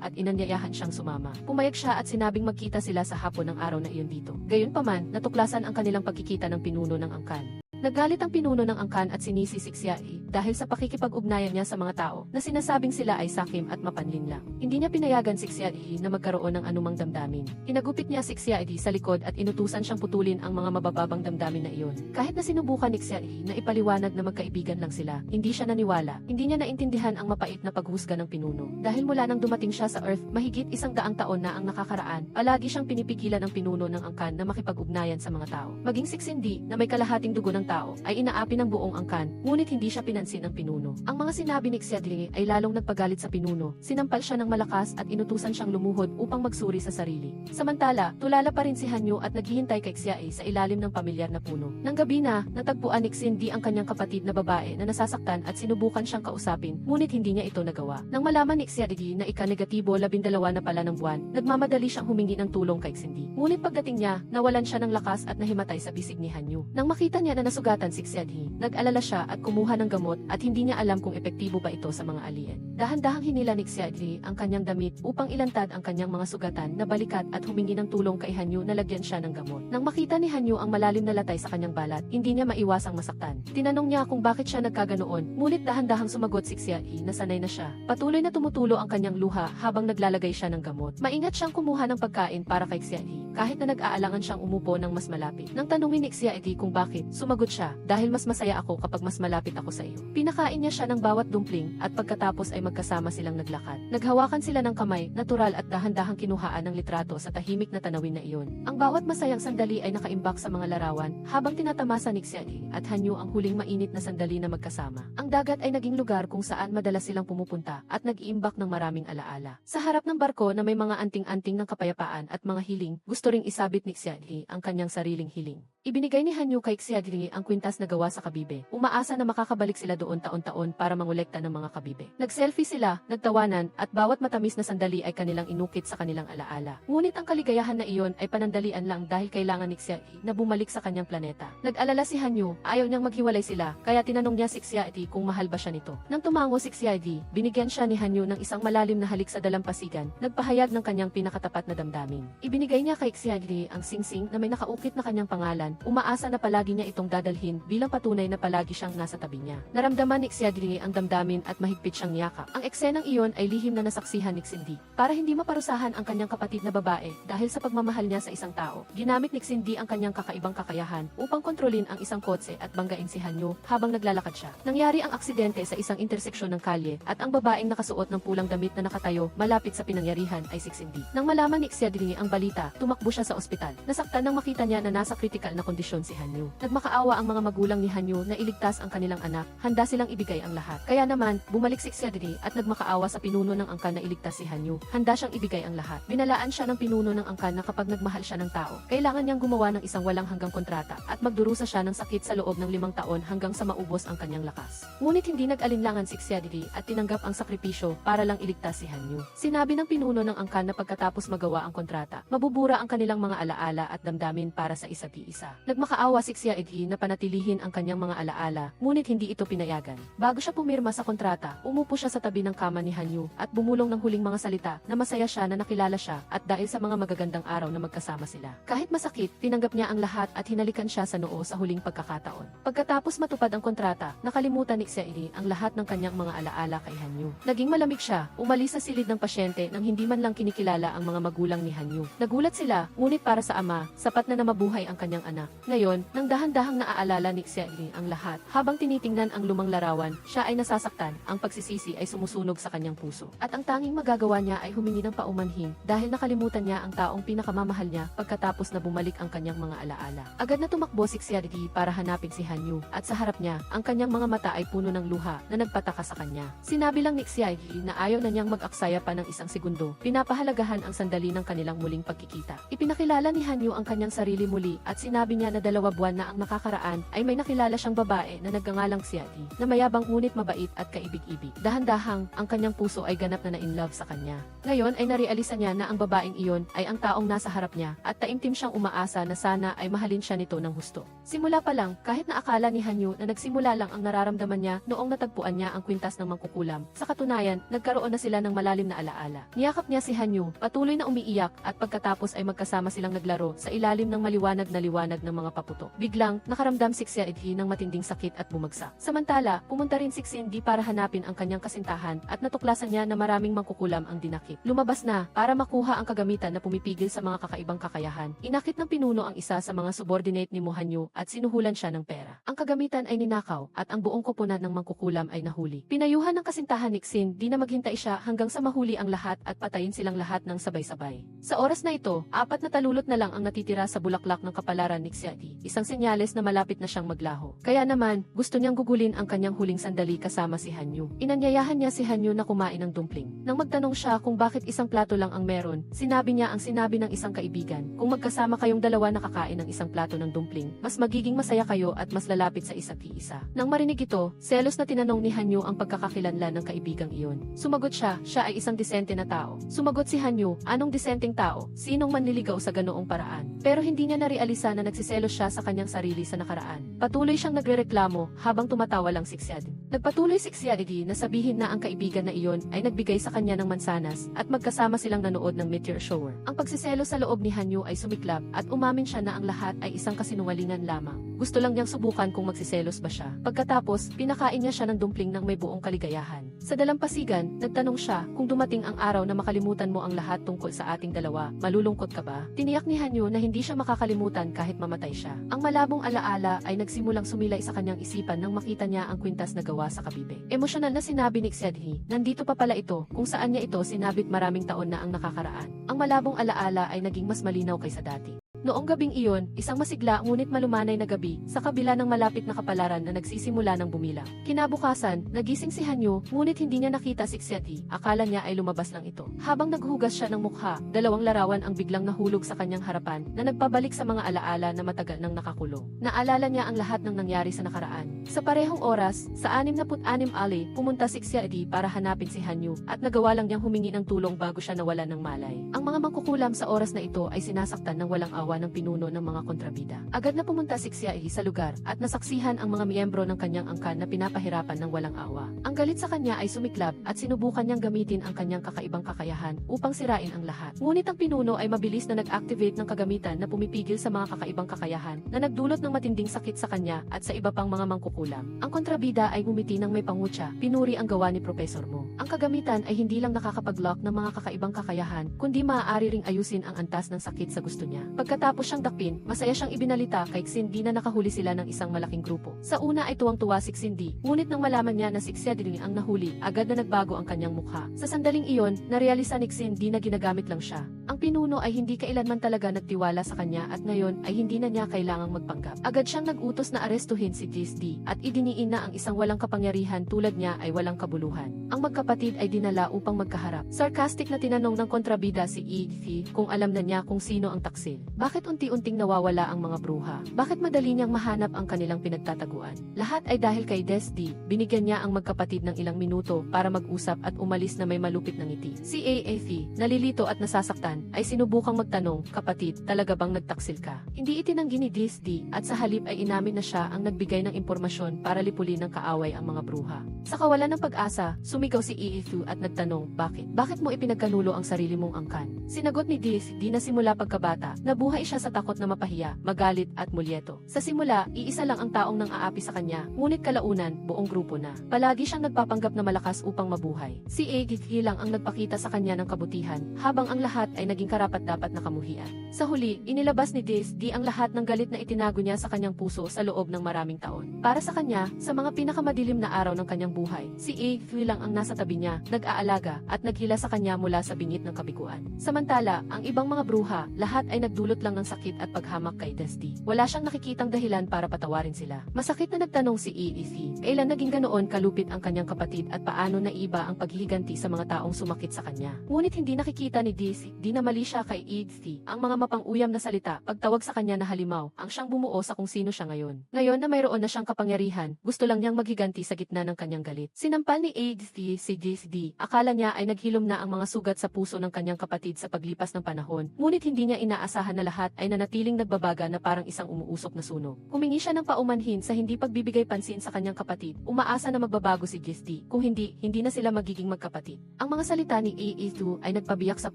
Speaker 1: at inanyayahan siyang sumama. Pumayag siya at sinabing magkita sila sa hapon ng araw na iyon dito. Gayunpaman, natuklasan ang kanilang pagkikita ng pinuno ng angkan. Naggalit ang pinuno ng angkan at sinisi si Xiaodi dahil sa pakikipag-ugnayan niya sa mga tao na sinasabing sila ay sakim at mapanlinlang. Hindi niya pinayagan si Xiaodi na magkaroon ng anumang damdamin. Hinagupit niya si Xiaodi sa likod at inutusan siyang putulin ang mga mabababang damdamin na iyon. Kahit na sinubukan ni Xiaodi na ipaliwanag na magkaibigan lang sila, hindi siya naniwala. Hindi niya naintindihan ang mapait na paghusga ng pinuno. Dahil mula nang dumating siya sa Earth, mahigit 100 taon na ang nakakaraan, palagi siyang pinipigilan ng pinuno ng angkan na makipag-ugnayan sa mga tao. Maging si Xindi na may kalahating dugo ng tao ay inaapi ng buong angkan, ngunit hindi siya pinansin ng pinuno. Ang mga sinabi ni Xiaodi ay lalong nagpagalit sa pinuno, sinampal siya ng malakas at inutusan siyang lumuhod upang magsuri sa sarili. Samantala, tulala pa rin si Hanyu at naghihintay kay Xiaodi sa ilalim ng pamilyar na puno. Nang gabi na, natagpuan ni Xindi ang kanyang kapatid na babae na nasasaktan at sinubukan siyang kausapin, ngunit hindi niya ito nagawa. Nang malaman ni Xiaodi na ika-12 na pala ng buwan, nagmamadali siyang humingi ng tulong kay Xindi. Ngunit pagdating niya, nawalan siya ng lakas at nahimatay sa bisig ni Hanyu. Nang makita niya na nasugatan si Xiaodi, nag-alala siya at kumuha ng gamot at hindi niya alam kung epektibo ba ito sa mga alien. Dahan-dahang hinila ni Xiaodi ang kanyang damit upang ilantad ang kanyang mga sugatan na balikat at humingi ng tulong kay Hanyu na lagyan siya ng gamot. Nang makita ni Hanyu ang malalim na latay sa kanyang balat, hindi niya maiwasang masaktan. Tinanong niya kung bakit siya nagkaganoon, ngunit dahan-dahang sumagot si Xiaodi na sanay na siya. Patuloy na tumutulo ang kanyang luha habang naglalagay siya ng gamot. Maingat siyang kumuha ng pagkain para kay Xiaodi, kahit na nag-aalangan siyang umupo ng mas malapit. Nang tanungin ni Xiaodi kung bakit, sumagot siya, dahil mas masaya ako kapag mas malapit ako sa iyo. Pinakain niya siya ng bawat dumpling at pagkatapos ay magkasama silang naglakad. Naghawakan sila ng kamay, natural at dahan-dahang kinuhaan ng litrato sa tahimik na tanawin na iyon. Ang bawat masayang sandali ay nakaimbak sa mga larawan habang tinatamasa ni Xiaodi at Hanyu ang huling mainit na sandali na magkasama. Ang dagat ay naging lugar kung saan madalas silang pumupunta at nag-iimbak ng maraming alaala. Sa harap ng barko na may mga anting-anting ng kapayapaan at mga hiling, gusto ring isabit ni Xiaodi ang kanyang sariling hiling. Ibinigay ni Hanyu kay Xiaodi ang ang kwintas na gawa sa kabibe. Umaasa na makakabalik sila doon taon-taon para mangolekta ng mga kabibe. Nag-selfie sila, nagtawanan, at bawat matamis na sandali ay kanilang inukit sa kanilang alaala. Ngunit ang kaligayahan na iyon ay panandalian lang dahil kailangan ni Xiaoyi na bumalik sa kanyang planeta. Nag-alala si Hanyu, ayaw niyang maghiwalay sila, kaya tinanong niya si Xiaoyi kung mahal ba siya nito. Nang tumango si Xiaoyi, binigyan siya ni Hanyu ng isang malalim na halik sa dalampasigan, nagpahayag ng kanyang pinakatapat na damdamin. Ibinigay niya kay Xiaoyi ang singsing na may nakaukit na kanyang pangalan, umaasa na palagi niya itong dadalhin bilang patunay na palagi siyang nasa tabi niya. Naramdaman ni Xiaoyi ang damdamin at mahigpit siyang niyakap. Ang eksenang iyon ay lihim na nasaksihan ni Xindi. Para hindi maparusahan ang kanyang kapatid na babae dahil sa pagmamahal niya sa isang tao, ginamit ni Xindi ang kanyang kakaibang kakayahan upang kontrolin ang isang kotse at banggain si Hanyu habang naglalakad siya. Nangyari ang aksidente sa isang interseksyon ng kalye at ang babaeng nakasuot ng pulang damit na nakatayo malapit sa pinangyarihan ay si Xindi. Nang malaman ni Xiaoyi ang balita, tumakbo siya sa ospital. Nasaktan nang makita niya na nasa critical na kondisyon si Hanyu. Nagmakaawa ang mga magulang ni Hanyu na iligtas ang kanilang anak, handa silang ibigay ang lahat. Kaya naman, bumalik si Xiaoyi at nagmakaawa sa pinuno ng angkan na iligtas si Hanyu, handa siyang ibigay ang lahat. Binalaan siya ng pinuno ng angkan na kapag nagmahal siya ng tao, kailangan niyang gumawa ng isang walang hanggang kontrata at magdurusa siya ng sakit sa loob ng 5 taon hanggang sa maubos ang kanyang lakas. Ngunit hindi nag-alinlangan si Xiaoyi at tinanggap ang sakripisyo para lang iligtas si Hanyu. Sinabi ng pinuno ng angkan na pagkatapos magawa ang kontrata, mabubura ang kanilang mga alaala at damdamin para sa isa't isa. Nagmakaawa si Xiaoyi na panatilihin ang kanyang mga alaala, ngunit hindi ito pinayagan. Bago siya pumirma sa kontrata, umupo siya sa tabi ng kama ni Hanyu at bumulong ng huling mga salita na masaya siya na nakilala siya at dahil sa mga magagandang araw na magkasama sila. Kahit masakit, tinanggap niya ang lahat at hinalikan siya sa noo sa huling pagkakataon. Pagkatapos matupad ang kontrata, nakalimutan ni Xiaoyi ang lahat ng kanyang mga alaala kay Hanyu. Naging malamig siya, umalis sa silid ng pasyente nang hindi man lang kinikilala ang mga magulang ni Hanyu. Nagulat sila, ngunit para sa ama, sapat na mabuhay ang kanyang anak. Ngayon, nang dahan-dahang naaalala ni Xiaoyi ang lahat, habang tinitingnan ang lumang larawan, siya ay nasasaktan, ang pagsisisi ay sumusunog sa kanyang puso. At ang tanging magagawa niya ay humingi ng paumanhin dahil nakalimutan niya ang taong pinakamamahal niya pagkatapos na bumalik ang kanyang mga alaala. Agad na tumakbo si Xiaoyi para hanapin si Hanyu at sa harap niya, ang kanyang mga mata ay puno ng luha na nagpataka sa kanya. Sinabi lang ni Xiaoyi na ayaw na niyang mag-aksaya pa ng isang segundo, pinapahalagahan ang sandali ng kanilang muling pagkikita. Ipinakilala ni Hanyu ang kanyang sarili muli at sinabi niya na 2 buwan na ang nakakaraan ay may nakilala siyang babae na nagngangalang Xiaoyi, na mayabang ngunit mabait at kaibig-ibig. Dahan-dahang, ang kanyang puso ay ganap na na-in-love sa kanya. Ngayon ay narealisa niya na ang babaeng iyon ay ang taong nasa harap niya at taimtim siyang umaasa na sana ay mahalin siya nito ng husto. Simula pa lang, kahit na akala ni Hanyu na nagsimula lang ang nararamdaman niya noong natagpuan niya ang kwintas ng mangkukulam, sa katunayan, nagkaroon na sila ng malalim na alaala. Niyakap niya si Hanyu, patuloy na umiiyak at pagkatapos ay magkasama silang naglaro sa ilalim ng maliwanag na liwanag ng mga paputok. Biglang, nakaramdam si Xiaoyi ng matinding sakit at bumagsak. Samantala, pumunta rin si Xindi para hanapin ang kanyang kasintahan at natuklasan niya na maraming mangkukulam ang dinakip. Lumabas na para makuha ang kagamitan na pumipigil sa mga kakaibang kakayahan. Inakit ng pinuno ang isa sa mga subordinate ni Hanyu at sinuhulan siya ng pera. Ang kagamitan ay ninakaw at ang buong koponan ng mangkukulam ay nahuli. Pinayuhan ng kasintahan ni Xindi na maghintay siya hanggang sa mahuli ang lahat at patayin silang lahat ng sabay-sabay. Sa oras na ito, 4 na talulot na lang ang natitira sa bulaklak ng kapalaran ni Xiaoyi, isang senyales na malapit na siyang maglaho. Kaya naman, gusto niyang gugulin ang kanyang huling sandali kasama si Hanyu. Inanyayahan niya si Hanyu na kumain ng dumpling. Nang magtanong siya kung bakit isang plato lang ang meron, sinabi niya ang sinabi ng isang kaibigan, kung magkasama kayong dalawa nakakain ng isang plato ng dumpling, mas magiging masaya kayo at mas lalapit sa isa't isa. Nang marinig ito, selos na tinanong ni Hanyu ang pagkakakilanlan ng kaibigang iyon. Sumagot siya ay isang disente na tao. Sumagot si Hanyu, anong disenteng tao? Sinong manliligaw sa ganoong paraan? Pero hindi niya narealisa na nagsiselos siya sa kanyang sarili sa nakaraan. Patuloy siyang nagrereklamo habang tumatawa lang si Xiaoyi. Nagpatuloy si Xiaoyi na sabihin na ang kaibigan na iyon ay nagbigay sa kanya ng mansanas at magkasama silang nanood ng meteor shower. Ang pagsiselos sa loob ni Hanyu ay sumiklab at umamin siya na ang lahat ay isang kasinungalingan lamang. Gusto lang niyang subukan kung magsiselos ba siya. Pagkatapos, pinakain niya siya ng dumpling ng may buong kaligayahan. Sa dalampasigan, nagtanong siya kung dumating ang araw na makalimutan mo ang lahat tungkol sa ating dalawa, malulungkot ka ba? Tiniyak ni Hanyu na hindi siya makakalimutan kahit mamatay siya. Ang malabong alaala ay nagsimulang sumilay sa kanyang isipan nang makita niya ang kwintas na gawa sa kabibe. Emosyonal na sinabi ni Xiaoyi, nandito pa pala ito kung saan niya ito sinabit maraming taon na ang nakakaraan. Ang malabong alaala ay naging mas malinaw kaysa dati. Noong gabing iyon, isang masigla ngunit malumanay na gabi, sa kabila ng malapit na kapalaran na nagsisimula ng bumilang. Kinabukasan, nagising si Hanyu, ngunit hindi niya nakita si Xiati. Akala niya ay lumabas lang ito. Habang naghugas siya ng mukha, dalawang larawan ang biglang nahulog sa kanyang harapan, na nagpabalik sa mga alaala na matagal nang nakakulong. Naalala niya ang lahat ng nangyari sa nakaraan. Sa parehong oras, sa 66 alley, pumunta si Xiati para hanapin si Hanyu, at nagawa lang niyang humingi ng tulong bago siya nawalan ng malay. Ang mga mangkukulam sa oras na ito ay sinasaktan ng walang awa ng pinuno ng mga kontrabida. Agad na pumunta si Xiati sa lugar, at nasaksihan ang mga miyembro ng kanyang angkan na pinapahirapan ng walang awa. Ang galit sa kanya ay sumiklab, at sinubukan niyang gamitin ang kanyang kakaibang kakayahan upang sirain ang lahat. Ngunit ang pinuno ay mabilis na nag-activate ng kagamitan na pumipigil sa mga kakaibang kakayahan na nagdulot ng matinding sakit sa kanya at sa iba pang mga mangkukulam. Ang kontrabida ay ngumiti ng may pangutya, pinuri ang gawa ni Professor Mo. Ang kagamitan ay hindi lang nakakapag-lock ng mga kakaibang kakayahan, kundi maaari ring ayusin ang antas ng sakit sa gusto niya. Pagkatapos siyang dakpin, masaya siyang ibinalita kay Xindi na nakahuli sila ng isang malaking grupo. Sa una ay tuwang-tuwa si Xindi, ngunit nang malaman niya na si Xiadi ang nahuli, agad na nagbago ang kanyang mukha. Sa sandaling iyon, narealisa ni Xindi na ginagamit lang siya. Ang pinuno ay hindi kailanman talaga nagtiwala sa kanya at ngayon ay hindi na niya kailangang magpanggap. Agad siyang nag-utos na arestuhin si Gisdi at idiniin na ang isang walang kapangyarihan tulad niya ay walang kabuluhan. Ang magkapatid ay dinala upang magkaharap. Sarcastic na tinanong ng kontrabida si Igthi kung alam na niya kung sino ang taksil. Bakit unti-unting nawawala ang mga bruha? Bakit madali niyang mahanap ang kanilang pinagtataguan? Lahat ay dahil kay Desdi. Binigyan niya ang magkapatid ng ilang minuto para mag-usap at umalis na may malupit na ngiti. Si Afi, nalilito at nasasaktan, ay sinubukang magtanong, kapatid, talaga bang nagtaksil ka? Hindi itinanggi ni Desdi at sa halip ay inamin na siya ang nagbigay ng impormasyon para lipulin ng kaaway ang mga bruha. Sa kawalan ng pag-asa, sumigaw si Iithu at nagtanong, bakit? Bakit mo ipinagkanulo ang sarili mong angkan? Sinagot ni Desdi na simula pagkabata, nabuhay siya sa takot na mapahiya, magalit at mulyeto. Sa simula, iisa lang ang taong nang aapi sa kanya, ngunit kalaunan, buong grupo na. Palagi siyang nagpapanggap na malakas upang mabuhay. Si Iithu lang ang nagpakita sa kanya ng kabutihan, habang ang lahat ay naging karapat-dapat na kamuhian. Sa huli, inilabas ni Desdi ang lahat ng galit na itinago niya sa kanyang puso sa loob ng maraming taon. Para sa kanya, sa mga pinakamadilim na araw ng kanyang buhay, si Iithu lang ang nasa tabi niya, nag-aalaga, at naghila sa kanya mula sa bingit ng kabiguan. Samantala, ang ibang mga bruha, lahat ay nagdulot lang ng sakit at paghamak kay Desdi. Wala siyang nakikitang dahilan para patawarin sila. Masakit na nagtanong si Iithu, kailan naging ganoon kalupit ang kanyang kapatid at paano naiba ang paghihiganti sa mga taong sumakit sa kanya. Ngunit hindi nakikita ni Desdi, di na mali siya kay Iithu, ang mga mapang-uyam na salita, pagtawag sa kanya na halimaw, ang siyang bumuo sa kung sino siya ngayon. Ngayon na mayroon na siyang kapangyarihan, gusto lang niyang maghiganti sa gitna ng kanyang galit. Sinampal ni Iithu si Desdi, akala niya ay naghilom na ang mga sugat sa puso ng kanyang kapatid sa paglipas ng panahon, ngunit hindi niya inaasahan na lahat ay nanatiling nagbabaga na parang isang umuusok na sunog. Humingi siya ng paumanhin sa hindi pagbibigay pansin sa kanyang kapatid, umaasa na magbabago si Desdi, kung hindi, hindi na sila magiging magkapatid. Ang mga salita ni Iithu ay nagpabiyak sa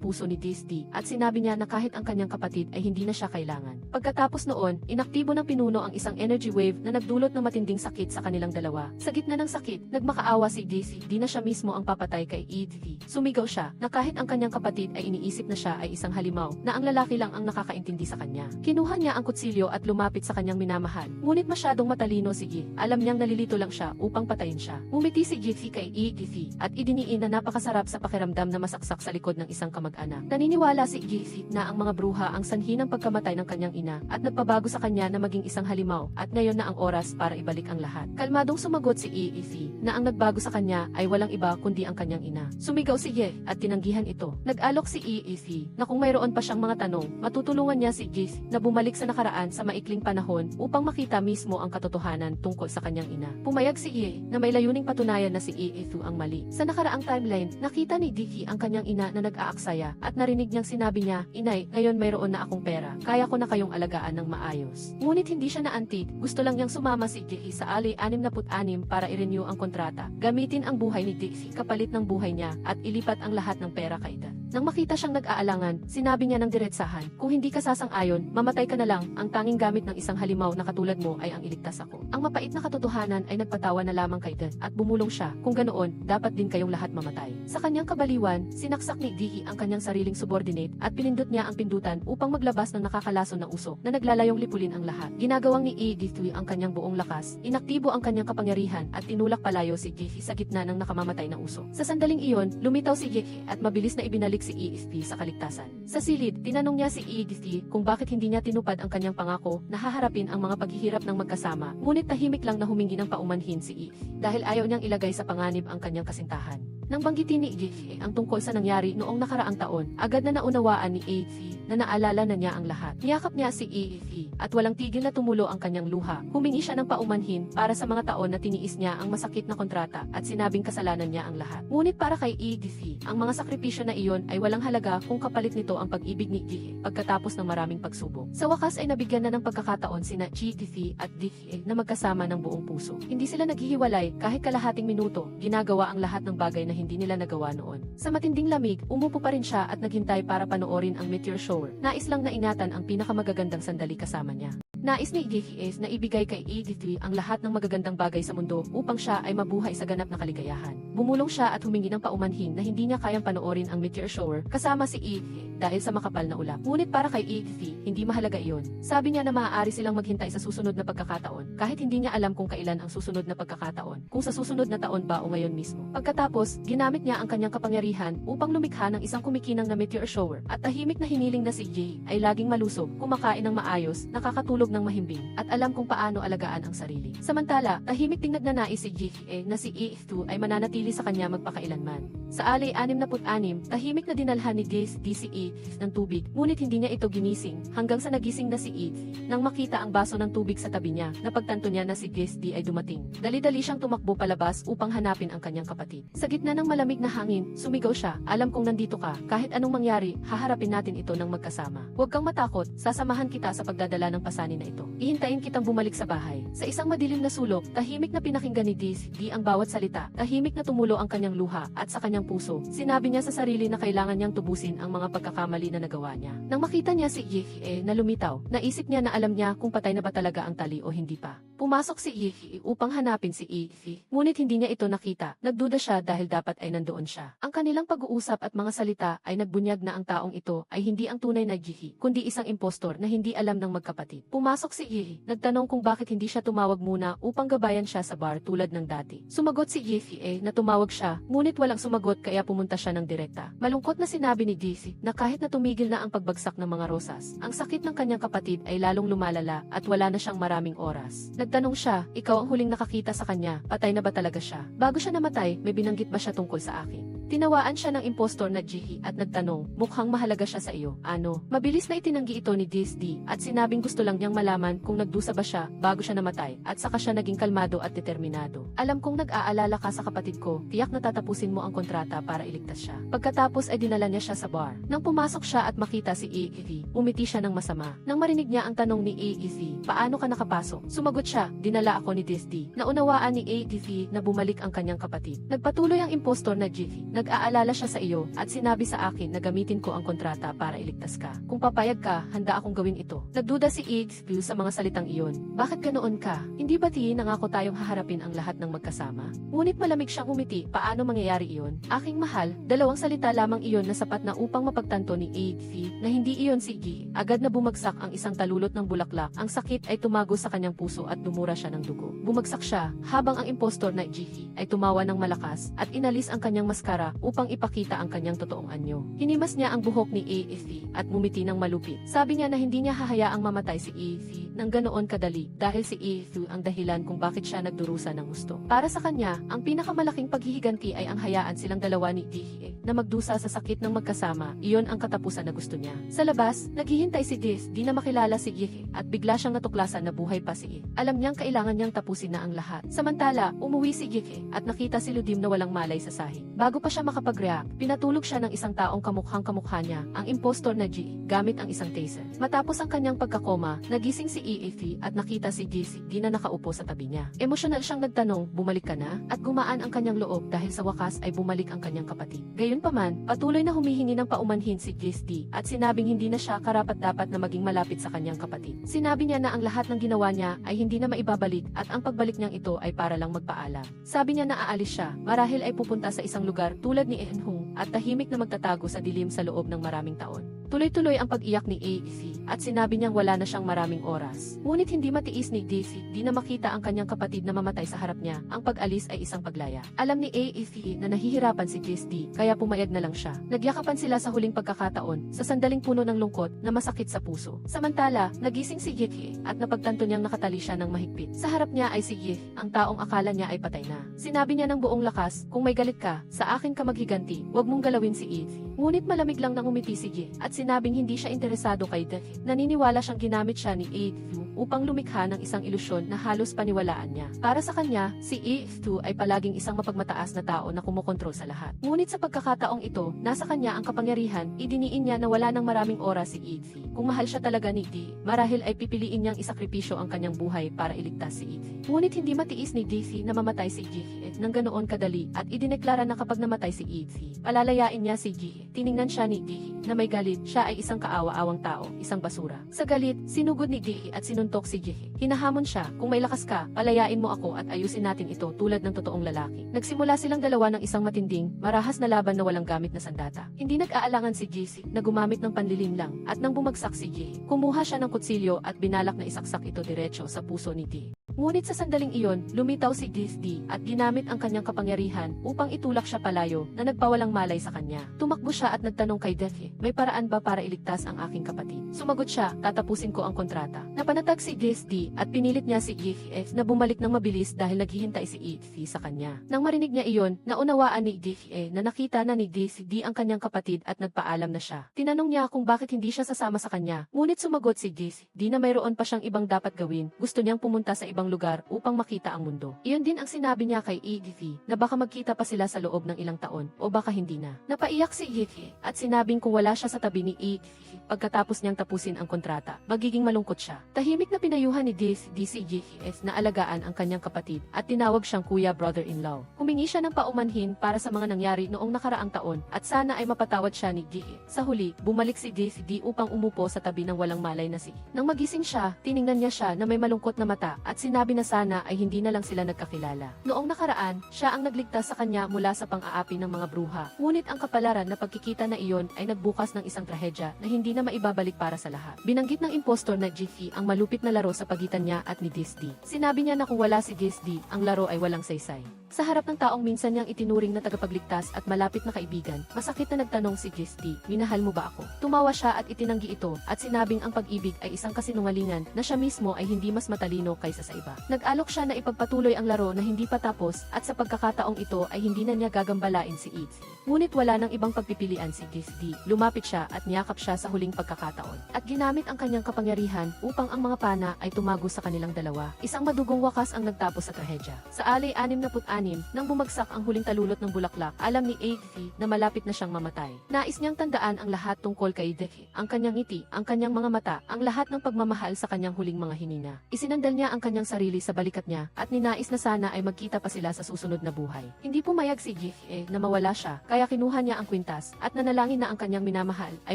Speaker 1: puso ni Desdi at sinabi niya na kahit ang kanyang kapatid ay hindi na siya kailangan. Pagkatapos noon, inaktibo ng pinuno ang isang energy wave na nagdulot ng matinding sakit sa kanilang dalawa. Sa gitna ng sakit, nagmakaawa si Desdi, di na siya mismo ang papatay kay Iithu. Sumigaw siya na kahit ang kanyang kapatid ay iniisip na siya ay isang halimaw, na ang lalaki lang ang nakakaintindi sa kanya. Kinuha niya ang kutsilyo at lumapit sa kanyang minamahal. Ngunit masyadong matalino si Gi. Alam niyang nalilito lang siya upang patayin siya. Ngumiti si Gi kay Iithu at idiniin na napakasarap sa pakiramdam na masaksak sa likod ng isang kamag-anak. Naniniwala si Gi na ang mga bruha ang sanhi ng pagkamatay ng kanyang ina at nagpabago sa kanya na maging isang halimaw at ngayon na ang oras para ibalik ang lahat. Kalmadong sumagot si Iithu na ang nagbago sa kanya ay walang iba kundi ang kanyang ina. Sumigaw si Gi at tinanggihan ito. Nag-alok si Iithu na kung mayroon pa siyang mga tanong, matutulungan niya si Gi na bumalik sa nakaraan sa maikling panahon upang makita mismo ang katotohanan tungkol sa kanyang ina. Pumayag si Gi na may layuning patunayan na si Iithu ang mali. Sa nakaraang timeline, nakita ni Diki ang kanyang ina na nag-aaksaya at narinig niyang sinabi niya, "Inay, ngayon mayroon na akong pera. Kaya ko na kayong alagaan ng maayos." Ngunit hindi siya naantig, gusto lang niyang sumama si Diki sa Ali 66 para i-renew ang kontrata. Gamitin ang buhay ni Diki kapalit ng buhay niya at ilipat ang lahat ng pera kay Dad. Nang makita siyang nag-aalangan, sinabi niya ng diretsahan, "Kung hindi ka sasang-ayon, mamatay ka na lang. Ang tanging gamit ng isang halimaw na katulad mo ay ang iligtas ako." Ang mapait na katotohanan ay nagpatawa na lamang kay Dad at bumulong siya, "Kung ganoon, dapat din kayong lahat mamatay." Sa kanyang kabaliwan, sinaksak ni Diki ang kanyang sariling subordinate at pinindot niya ang pindutan upang maglabas ng nakakalason na usok na naglalayong lipulin ang lahat. Ginagawang ni Iithu ang kanyang buong lakas, inaktibo ang kanyang kapangyarihan at tinulak palayo si Diki sa gitna ng nakamamatay na usok. Sa sandaling iyon, lumitaw si Diki at mabilis na ibinalik bumalik si EFP sa kaligtasan. Sa silid, tinanong niya si EFP kung bakit hindi niya tinupad ang kanyang pangako na haharapin ang mga paghihirap ng magkasama, ngunit tahimik lang na humingi ng paumanhin si EFP dahil ayaw niyang ilagay sa panganib ang kanyang kasintahan. Nang banggitin ni EFP ang tungkol sa nangyari noong nakaraang taon, agad na naunawaan ni EFP na naalala na niya ang lahat. Niyakap niya si EFP at walang tigil na tumulo ang kanyang luha. Humingi siya ng paumanhin para sa mga taon na tiniis niya ang masakit na kontrata at sinabing kasalanan niya ang lahat. Ngunit para kay EFP, ang mga sakripisyo na iyon ay walang halaga kung kapalit nito ang pag-ibig ni EFP pagkatapos ng maraming pagsubok. Sa wakas ay nabigyan na ng pagkakataon sina EFP at DFP na magkasama ng buong puso. Hindi sila naghihiwalay kahit kalahating minuto, ginagawa ang lahat ng bagay na hindi nila nagawa noon. Sa matinding lamig, umupo pa rin siya at naghintay para panoorin ang meteor shower. Nais lang na ingatan ang pinakamagagandang sandali kasama niya. Nais ni EFP na ibigay kay EFP ang lahat ng magagandang bagay sa mundo upang siya ay mabuhay sa ganap na kaligayahan. Bumulong siya at humingi ng paumanhin na hindi niya kayang panoorin ang meteor shower kasama si EFP dahil sa makapal na ulap. Ngunit para kay EFP, hindi mahalaga iyon. Sabi niya na maaari silang maghintay sa susunod na pagkakataon kahit hindi niya alam kung kailan ang susunod na pagkakataon, kung sa susunod na taon ba o ngayon mismo. Pagkatapos, ginamit niya ang kanyang kapangyarihan upang lumikha ng isang kumikinang na meteor shower at tahimik na hiniling na si Jay ay laging malusog, kumakain ng maayos, nakakatulog ng mahimbing, at alam kung paano alagaan ang sarili. Samantala, tahimik ding nagnanais si Jay na si EF2 ay mananatili sa kanya magpakailanman. Sa alay 66, tahimik na dinalhan ni DCE ng tubig, ngunit hindi niya ito ginising hanggang sa nagising na si EF nang makita ang baso ng tubig sa tabi niya. Napagtanto niya na si DSD ay dumating. Dali-dali siyang tumakbo palabas upang hanapin ang kanyang kapatid. Sa gitna ng malamig na hangin, sumigaw siya, "Alam kong nandito ka, kahit anong mangyari, haharapin natin ito ng magkasama. Huwag kang matakot, sasamahan kita sa pagdadala ng pasanin na ito. Ihintayin kitang bumalik sa bahay." Sa isang madilim na sulok, tahimik na pinakinggan ni DSD ang bawat salita, tahimik na tumulo ang kanyang luha at sa kanyang puso. Sinabi niya sa sarili na kailangan niyang tubusin ang mga pagkakamali na nagawa niya. Nang makita niya si Yehie na lumitaw, naisip niya na alam niya kung patay na ba talaga ang tali o hindi pa. Pumasok si Yehie upang hanapin si Yehie, ngunit hindi niya ito nakita. Nagduda siya dahil dapat ay nandoon siya. Ang kanilang pag-uusap at mga salita ay nagbunyag na ang taong ito ay hindi ang tunay na Yehie, kundi isang impostor na hindi alam ng magkapatid. Pumasok si Yehie, nagtanong kung bakit hindi siya tumawag muna upang gabayan siya sa bar tulad ng dati. Sumagot si Yehie na tumawag siya, ngunit walang sumagot kaya pumunta siya ng direkta. Malungkot na sinabi ni Yehie na kahit na tumigil na ang pagbagsak ng mga rosas, ang sakit ng kanyang kapatid ay lalong lumalala at wala na siyang maraming oras. Nagtanong siya, "Ikaw ang huling nakakita sa kanya, patay na ba talaga siya? Bago siya namatay, may binanggit ba siya tungkol sa akin?" Tinawaan siya ng impostor na Yehie at nagtanong, "Mukhang mahalaga siya sa iyo, ano?" Mabilis na itinanggi ito ni DSD at sinabing gusto lang niyang malaman kung nagdusa ba siya bago siya namatay at saka siya naging kalmado at determinado. "Alam kong nag-aalala ka sa kapatid ko, tiyak na tatapusin mo ang kontrata para iligtas siya." Pagkatapos ay dinala niya siya sa bar. Nang pumasok siya at makita si EEV, umiti siya ng masama. Nang marinig niya ang tanong ni EEV, "Paano ka nakapasok?" Sumagot siya, "Dinala ako ni DSD." Naunawaan ni EEV na bumalik ang kanyang kapatid. Nagpatuloy ang impostor na Yehie. "Nag-aalala siya sa iyo at sinabi sa akin na gamitin ko ang kontrata para iligtas ka. Kung papayag ka, handa akong gawin ito." Nagduda si EEV sa mga salitang iyon. "Bakit ganoon ka? Hindi ba nangako tayong haharapin ang lahat ng magkasama?" Ngunit malamig siyang umiti, "Paano mangyayari iyon? Aking mahal, dalawang salita lamang iyon na sapat na upang mapagtanto ni EEV na hindi iyon si Yehie." Agad na bumagsak ang isang talulot ng bulaklak. Ang sakit ay tumago sa kanyang puso at dumura siya ng dugo. Bumagsak siya habang ang impostor na Yehie ay tumawa ng malakas at inalis ang kanyang maskara upang ipakita ang kanyang totoong anyo. Hinimas niya ang buhok ni EEV at ngumiti ng malupit. Sabi niya na hindi niya hahayaang mamatay si EEV nang ganoon kadali dahil si EEV ang dahilan kung bakit siya nagdurusa ng gusto. Para sa kanya, ang pinakamalaking paghihiganti ay ang hayaan silang dalawa ni Yehie na magdusa sa sakit ng magkasama. Iyon ang katapusan na gusto niya. Sa labas, naghihintay si DSD na makilala si Yehie at bigla siyang natuklasan na buhay pa si Yehie. Alam niyang kailangan niyang tapusin na ang lahat. Samantala, umuwi si Yehie at nakita si Ludim na walang malay sa sahig. Bago pa siya makapag-react, pinatulog siya ng isang taong kamukhang-kamukha niya, ang impostor na Yehie, gamit ang isang taser. Matapos ang kanyang pagkakoma, nagising si EEV at nakita si DSD na nakaupo sa tabi niya. Emosyonal siyang nagtanong, "Bumalik ka na?" At gumaan ang kanyang loob dahil sa wakas ay bumalik ang kanyang kapatid. Gayunpaman, patuloy na humihingi ng paumanhin si DSD at sinabing hindi na siya karapat-dapat na maging malapit sa kanyang kapatid. Sinabi niya na ang lahat ng ginawa niya ay hindi na maibabalik at ang pagbalik niyang ito ay para lang magpaalam. Sabi niya na aalis siya, marahil ay pupunta sa isang lugar tulad ni Eunhung at tahimik na magtatago sa dilim sa loob ng maraming taon. Tuloy-tuloy ang pag-iyak ni EEV at sinabi niyang wala na siyang maraming oras. Ngunit hindi matiis ni Daisy, di na makita ang kanyang kapatid na mamatay sa harap niya. Ang pag-alis ay isang paglaya. Alam ni Daisy na nahihirapan si Daisy, kaya pumayag na lang siya. Nagyakapan sila sa huling pagkakataon, sa sandaling puno ng lungkot na masakit sa puso. Samantala, nagising si Daisy at napagtanto niyang nakatali siya ng mahigpit. Sa harap niya ay si Daisy, ang taong akala niya ay patay na. Sinabi niya ng buong lakas, kung may galit ka, sa akin ka maghiganti, huwag mong galawin si Daisy. Ngunit malamig lang nang umiti si Daisy at sinabing hindi siya interesado kay Daisy. Naniniwala siyang ginamit siya ni Daisy upang lumikha ng isang ilusyon na halos paniwalaan niya. Para sa kanya, si Daisy ay palaging isang mapagmataas na tao na kumokontrol sa lahat. Ngunit sa pagkakataong ito, nasa kanya ang kapangyarihan, idiniin niya na wala ng maraming oras si Daisy. Kung mahal siya talaga ni Daisy, marahil ay pipiliin niyang isakripisyo ang kanyang buhay para iligtas si Daisy. Ngunit hindi matiis ni Daisy na mamatay si Daisy nang ganoon kadali at idineklara na kapag namatay si Daisy, palalayain niya si Daisy. Tiningnan siya ni Daisy na may galit, siya ay isang kaawa-awang tao, isang basura. Sa galit, sinugod ni Daisy at sinuntok si Daisy. Hinahamon siya, kung may lakas ka, palayain mo ako at ayusin natin ito tulad ng totoong lalaki. Nagsimula silang dalawa ng isang matinding, marahas na laban na walang gamit na sandata. Hindi nag-aalangan si Daisy na gumamit ng panlilim lang at nang bumagsak si Daisy, kumuha siya ng kutsilyo at binalak na isaksak ito diretso sa puso ni Daisy. Ngunit sa sandaling iyon, lumitaw si Daisy at ginamit ang kanyang kapangyarihan upang itulak siya palayo na nagpawalang malay sa kanya. Tumakbo siya at nagtanong kay Daisy, may paraan ba para iligtas ang aking kapatid? Sumagot siya, tatapusin ko ang kontrata. Napanatag si Daisy at pinilit niya si Daisy na bumalik ng mabilis dahil naghihintay si Daisy sa kanya. Nang marinig niya iyon, naunawaan ni Daisy na nakita na ni Daisy ang kanyang kapatid at nagpaalam na siya. Tinanong niya kung bakit hindi siya sasama sa kanya. Ngunit sumagot si Daisy, di na mayroon pa siyang ibang dapat gawin. Gusto niyang pumunta sa ibang lugar upang makita ang mundo. Iyon din ang sinabi niya kay Daisy na baka magkita pa sila sa loob ng ilang taon o baka hindi na. Napaiyak si Daisy at sinabing kung wala siya sa tabi ni Daisy pagkatapos niyang tapusin ang kontrata, magiging malungkot siya. Tahimik na pinayuhan ni Daisy si Daisy na alagaan ang kanyang kapatid at tinawag siyang kuya brother-in-law. Humingi siya ng paumanhin para sa mga nangyari noong nakaraang taon at sana ay mapatawad siya ni Daisy. Sa huli, bumalik si Daisy upang umupo sa tabi ng walang malay na si. Nang magising siya, tiningnan niya siya na may malungkot na mata at sinabi na sana ay hindi na lang sila nagkakilala. Noong nakaraan, siya ang nagligtas sa kanya mula sa pang-aapi ng mga bruha. Ngunit ang kapalaran na pagkikita na iyon ay nagbukas ng isang trahedya na hindi na maibabalik para sa lahat. Binanggit ng impostor na Daisy ang malupit na laro sa pagitan niya at ni Daisy. Sinabi niya na kung wala si Daisy, ang laro ay walang saysay. Sa harap ng taong minsan niyang itinuring na tagapagligtas at malapit na kaibigan, masakit na nagtanong si Daisy, minahal mo ba ako? Tumawa siya at itinanggi ito at sinabing ang pag-ibig ay isang kasinungalingan na siya mismo ay hindi mas matalino kaysa sa iba. Nag-alok siya na ipagpatuloy ang laro na hindi pa tapos at sa pagkakataong ito ay hindi na niya gagambalain si Daisy. Ngunit wala nang ibang pagpipilian si Daisy. Lumapit siya at niyakap siya sa huling pagkakataon at ginamit ang kanyang kapangyarihan upang ang mga pana ay tumago sa kanilang dalawa. Isang madugong wakas ang nagtapos sa trahedya. Sa alay 66, nang bumagsak ang huling talulot ng bulaklak, alam ni Daisy na malapit na siyang mamatay. Nais niyang tandaan ang lahat tungkol kay Daisy, ang kanyang ngiti, ang kanyang mga mata, ang lahat ng pagmamahal sa kanyang huling mga hinina. Isinandal niya ang kanyang sarili sa balikat niya at ninais na sana ay magkita pa sila sa susunod na buhay. Hindi pumayag si Daisy na mawala siya, kaya kinuha niya ang kwintas at nanalangin na ang kanyang minamahal ay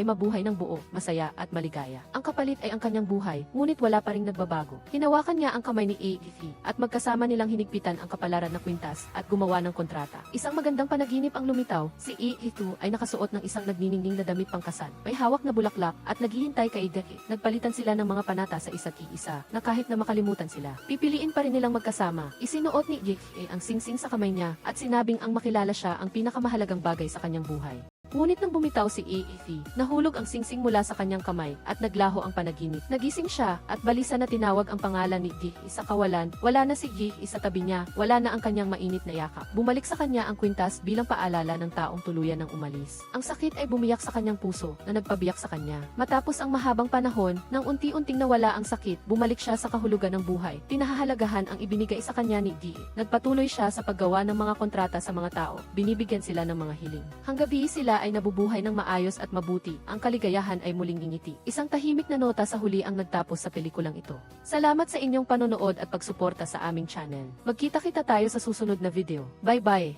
Speaker 1: mabuhay ng buo, masaya at maligaya. Ang kapalit ay ang kanyang buhay, ngunit wala pa ring nagbabago. Hinawakan niya ang kamay ni Daisy at magkasama nilang hinigpitan ang kapalaran na kwintas at gumawa ng kontrata. Isang magandang panaginip ang lumitaw. Si Daisy ay nakasuot ng isang nagniningning na damit pangkasal. May hawak na bulaklak at naghihintay kay Daisy. Nagpalitan sila ng mga panata sa isa't isa na kahit na makalimutan sila, pipiliin pa rin nilang magkasama. Isinuot ni Daisy ang singsing sa kamay niya at sinabing ang makilala siya ang pinakamahalagang bagay sa kanyang buhay. Ngunit nang bumitaw si Daisy, nahulog ang singsing mula sa kanyang kamay at naglaho ang panaginip. Nagising siya at balisa na tinawag ang pangalan ni Daisy sa kawalan. Wala na si Daisy sa tabi niya, wala na ang kanyang mainit na yakap. Bumalik sa kanya ang kwintas bilang paalala ng taong tuluyan ng umalis. Ang sakit ay bumiyak sa kanyang puso na nagpabiyak sa kanya. Matapos ang mahabang panahon, nang unti-unting nawala ang sakit, bumalik siya sa kahulugan ng buhay. Pinahahalagahan ang ibinigay sa kanya ni Daisy. Nagpatuloy siya sa paggawa ng mga kontrata sa mga tao. Binibigyan sila ng mga hiling. Hanggang gabi sila ay nabubuhay ng maayos at mabuti, ang kaligayahan ay muling ngingiti. Isang tahimik na nota sa huli ang nagtapos sa pelikulang ito. Salamat sa inyong panonood at pagsuporta sa aming channel. Magkita-kita tayo sa susunod na video. Bye-bye!